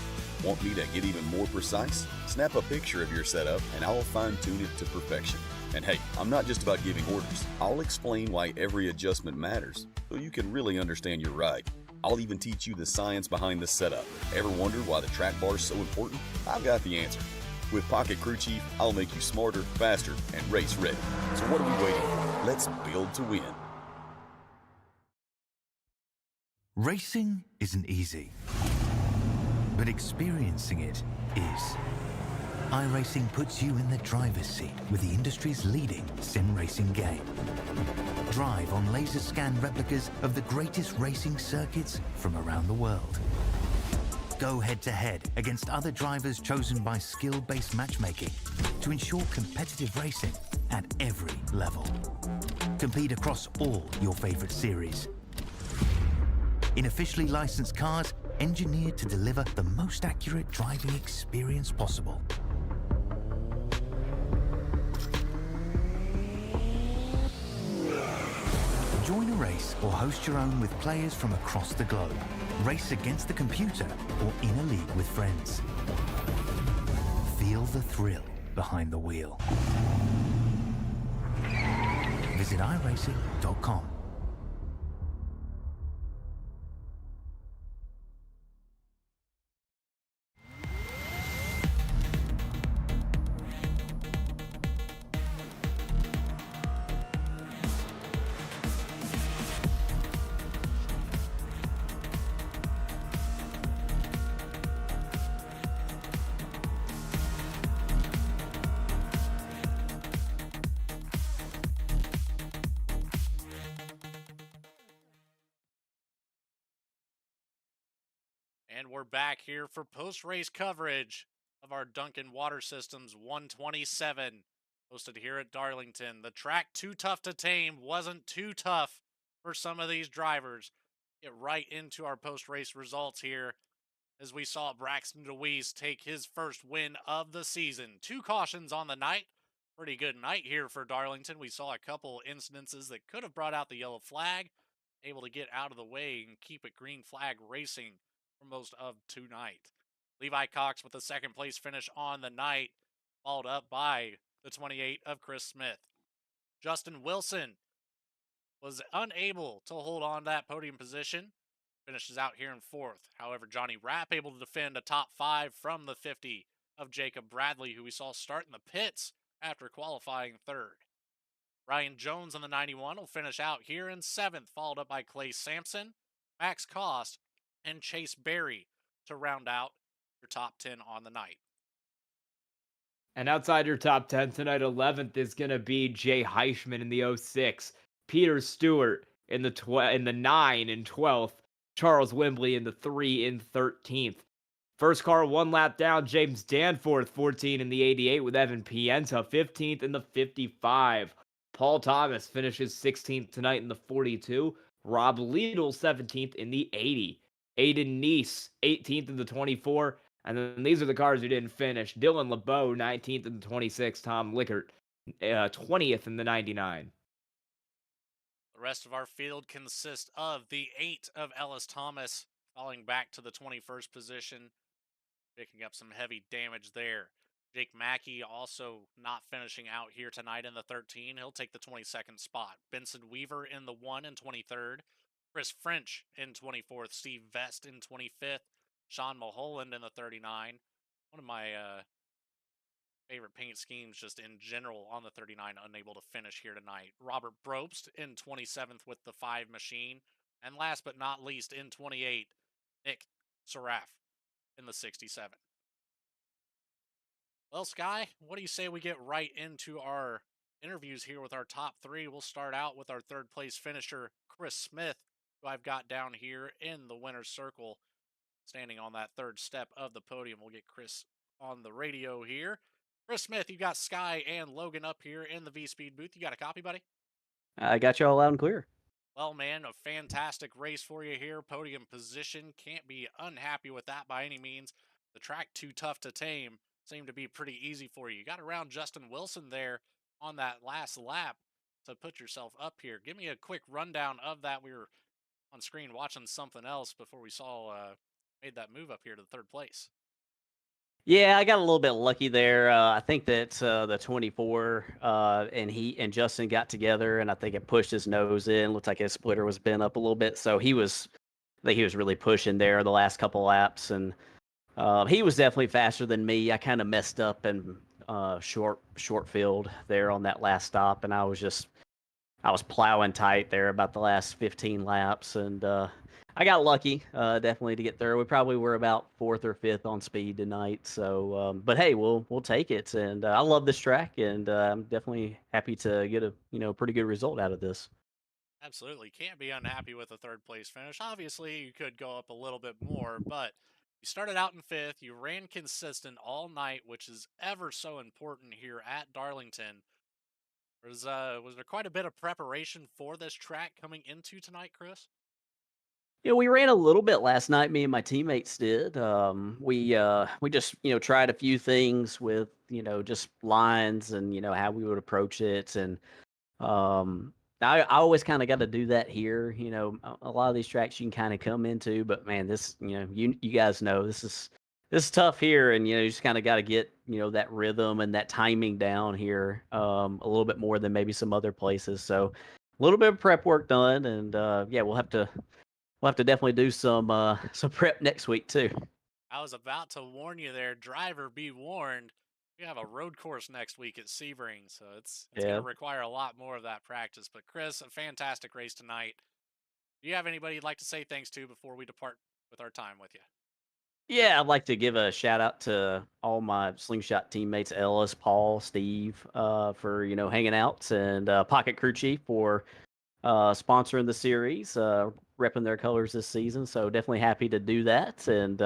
Want me to get even more precise? Snap a picture of your setup, and I'll fine-tune it to perfection. And hey, I'm not just about giving orders. I'll explain why every adjustment matters, so you can really understand your ride. I'll even teach you the science behind the setup. Ever wonder why the track bar is so important? I've got the answer. With Pocket Crew Chief, I'll make you smarter, faster, and race ready. So what are we waiting for? Let's build to win. Racing isn't easy, but experiencing it is. iRacing puts you in the driver's seat with the industry's leading sim racing game. Drive on laser scan replicas of the greatest racing circuits from around the world. Go head-to-head against other drivers chosen by skill-based matchmaking to ensure competitive racing at every level. Compete across all your favorite series. In officially licensed cars, engineered to deliver the most accurate driving experience possible. Join a race or host your own with players from across the globe. Race against the computer or in a league with friends. Feel the thrill behind the wheel. Visit iRacing.com. And we're back here for post-race coverage of our Duncan Water Systems 127, hosted here at Darlington. The track too tough to tame wasn't too tough for some of these drivers. Get right into our post-race results here as we saw Braxton DeWeese take his first win of the season. 2 cautions on the night. Pretty good night here for Darlington. We saw a couple incidences that could have brought out the yellow flag, able to get out of the way and keep it green flag racing for most of tonight. Levi Cox with a second place finish on the night, followed up by the 28 of Chris Smith. Justin Wilson was unable to hold on to that podium position, finishes out here in 4th. However, Johnny Rapp able to defend a top 5 from the 50 of Jacob Bradley, who we saw start in the pits after qualifying 3rd. Ryan Jones on the 91 will finish out here in 7th, followed up by Clay Sampson, Max Cost, and Chase Berry to round out your top 10 on the night. And outside your top 10 tonight, 11th is going to be Jay Heichman in the 06, Peter Stewart in the 9 in 12th, Charles Wembley in the 3 in 13th. First car 1 lap down, James Danforth 14 in the 88 with Evan Pienta 15th in the 55. Paul Thomas finishes 16th tonight in the 42. Rob Liedl 17th in the 80. Aiden Neese 18th in the 24. And then these are the cars who didn't finish. Dylan LeBeau 19th in the 26. Tom Lickert 20th in the 99. The rest of our field consists of the 8 of Ellis Thomas falling back to the 21st position, picking up some heavy damage there. Jake Mackey also not finishing out here tonight in the 13. He'll take the 22nd spot. Benson Weaver in the 1 and 23rd. Chris French in 24th. Steve Vest in 25th. Sean Mulholland in the 39. One of my favorite paint schemes just in general on the 39, unable to finish here tonight. Robert Brobst in 27th with the 5 machine. And last but not least in 28, Nick Seraf in the 67. Well, Sky, what do you say we get right into our interviews here with our top 3? We'll start out with our 3rd place finisher, Chris Smith, who I've got down here in the winner's circle, standing on that 3rd step of the podium. We'll get Chris on the radio here. Chris Smith, you got Sky and Logan up here in the V-Speed booth. You got a copy, buddy? I got you all loud and clear. Well, man, a fantastic race for you here. Podium position. Can't be unhappy with that by any means. The track too tough to tame seemed to be pretty easy for you. You got around Justin Wilson there on that last lap to put yourself up here. Give me a quick rundown of that. We were on screen watching something else before we saw made that move up here to the 3rd place. Yeah, I got a little bit lucky there. I think that the 24 and he and Justin got together, and I think it pushed his nose in. Looked like his splitter was bent up a little bit, so I think he was really pushing there the last couple laps, and he was definitely faster than me. I kind of messed up in short field there on that last stop, and I was plowing tight there about the last 15 laps, and I got lucky, definitely to get there. We probably were about 4th or 5th on speed tonight. So, but hey, we'll take it. And I love this track, and I'm definitely happy to get a pretty good result out of this. Absolutely. Can't be unhappy with a 3rd place finish. Obviously, you could go up a little bit more, but you started out in 5th. You ran consistent all night, which is ever so important here at Darlington. Was there quite a bit of preparation for this track coming into tonight, Chris? Yeah, we ran a little bit last night. Me and my teammates did. We just tried a few things with just lines and how we would approach it, and I always kind of got to do that here. A lot of these tracks you can kind of come into, but man, this you guys know this is tough here, and you just kind of got to get that rhythm and that timing down here a little bit more than maybe some other places. So a little bit of prep work done, and yeah, we'll have to definitely do some prep next week too. I was about to warn you there, driver, be warned. We have a road course next week at Sebring, so it's going to require a lot more of that practice. But Chris, a fantastic race tonight. Do you have anybody you'd like to say thanks to before we depart with our time with you? Yeah, I'd like to give a shout out to all my Slingshot teammates, Ellis, Paul, Steve, for hanging out, and Pocket Crew Chief for sponsoring the series, repping their colors this season. So definitely happy to do that. And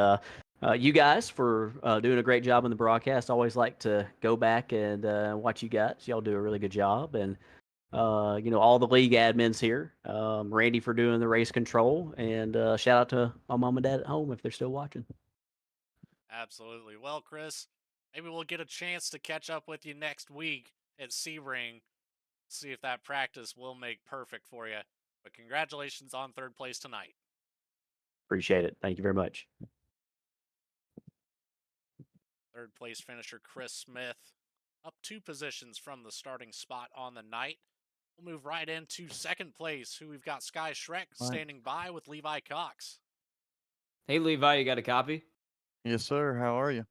you guys for doing a great job in the broadcast. Always like to go back and watch you guys. Y'all do a really good job. And all the league admins here. Randy for doing the race control. And shout out to my mom and dad at home if they're still watching. Absolutely. Well, Chris, maybe we'll get a chance to catch up with you next week at Sebring. See if that practice will make perfect for you. But congratulations on third place tonight. Appreciate it. Thank you very much. Third place finisher Chris Smith, up 2 positions from the starting spot on the night. We'll move right into second place, who we've got Sky Shrek standing by with Levi Cox. Hey, Levi, you got a copy? Yes, sir. How are you?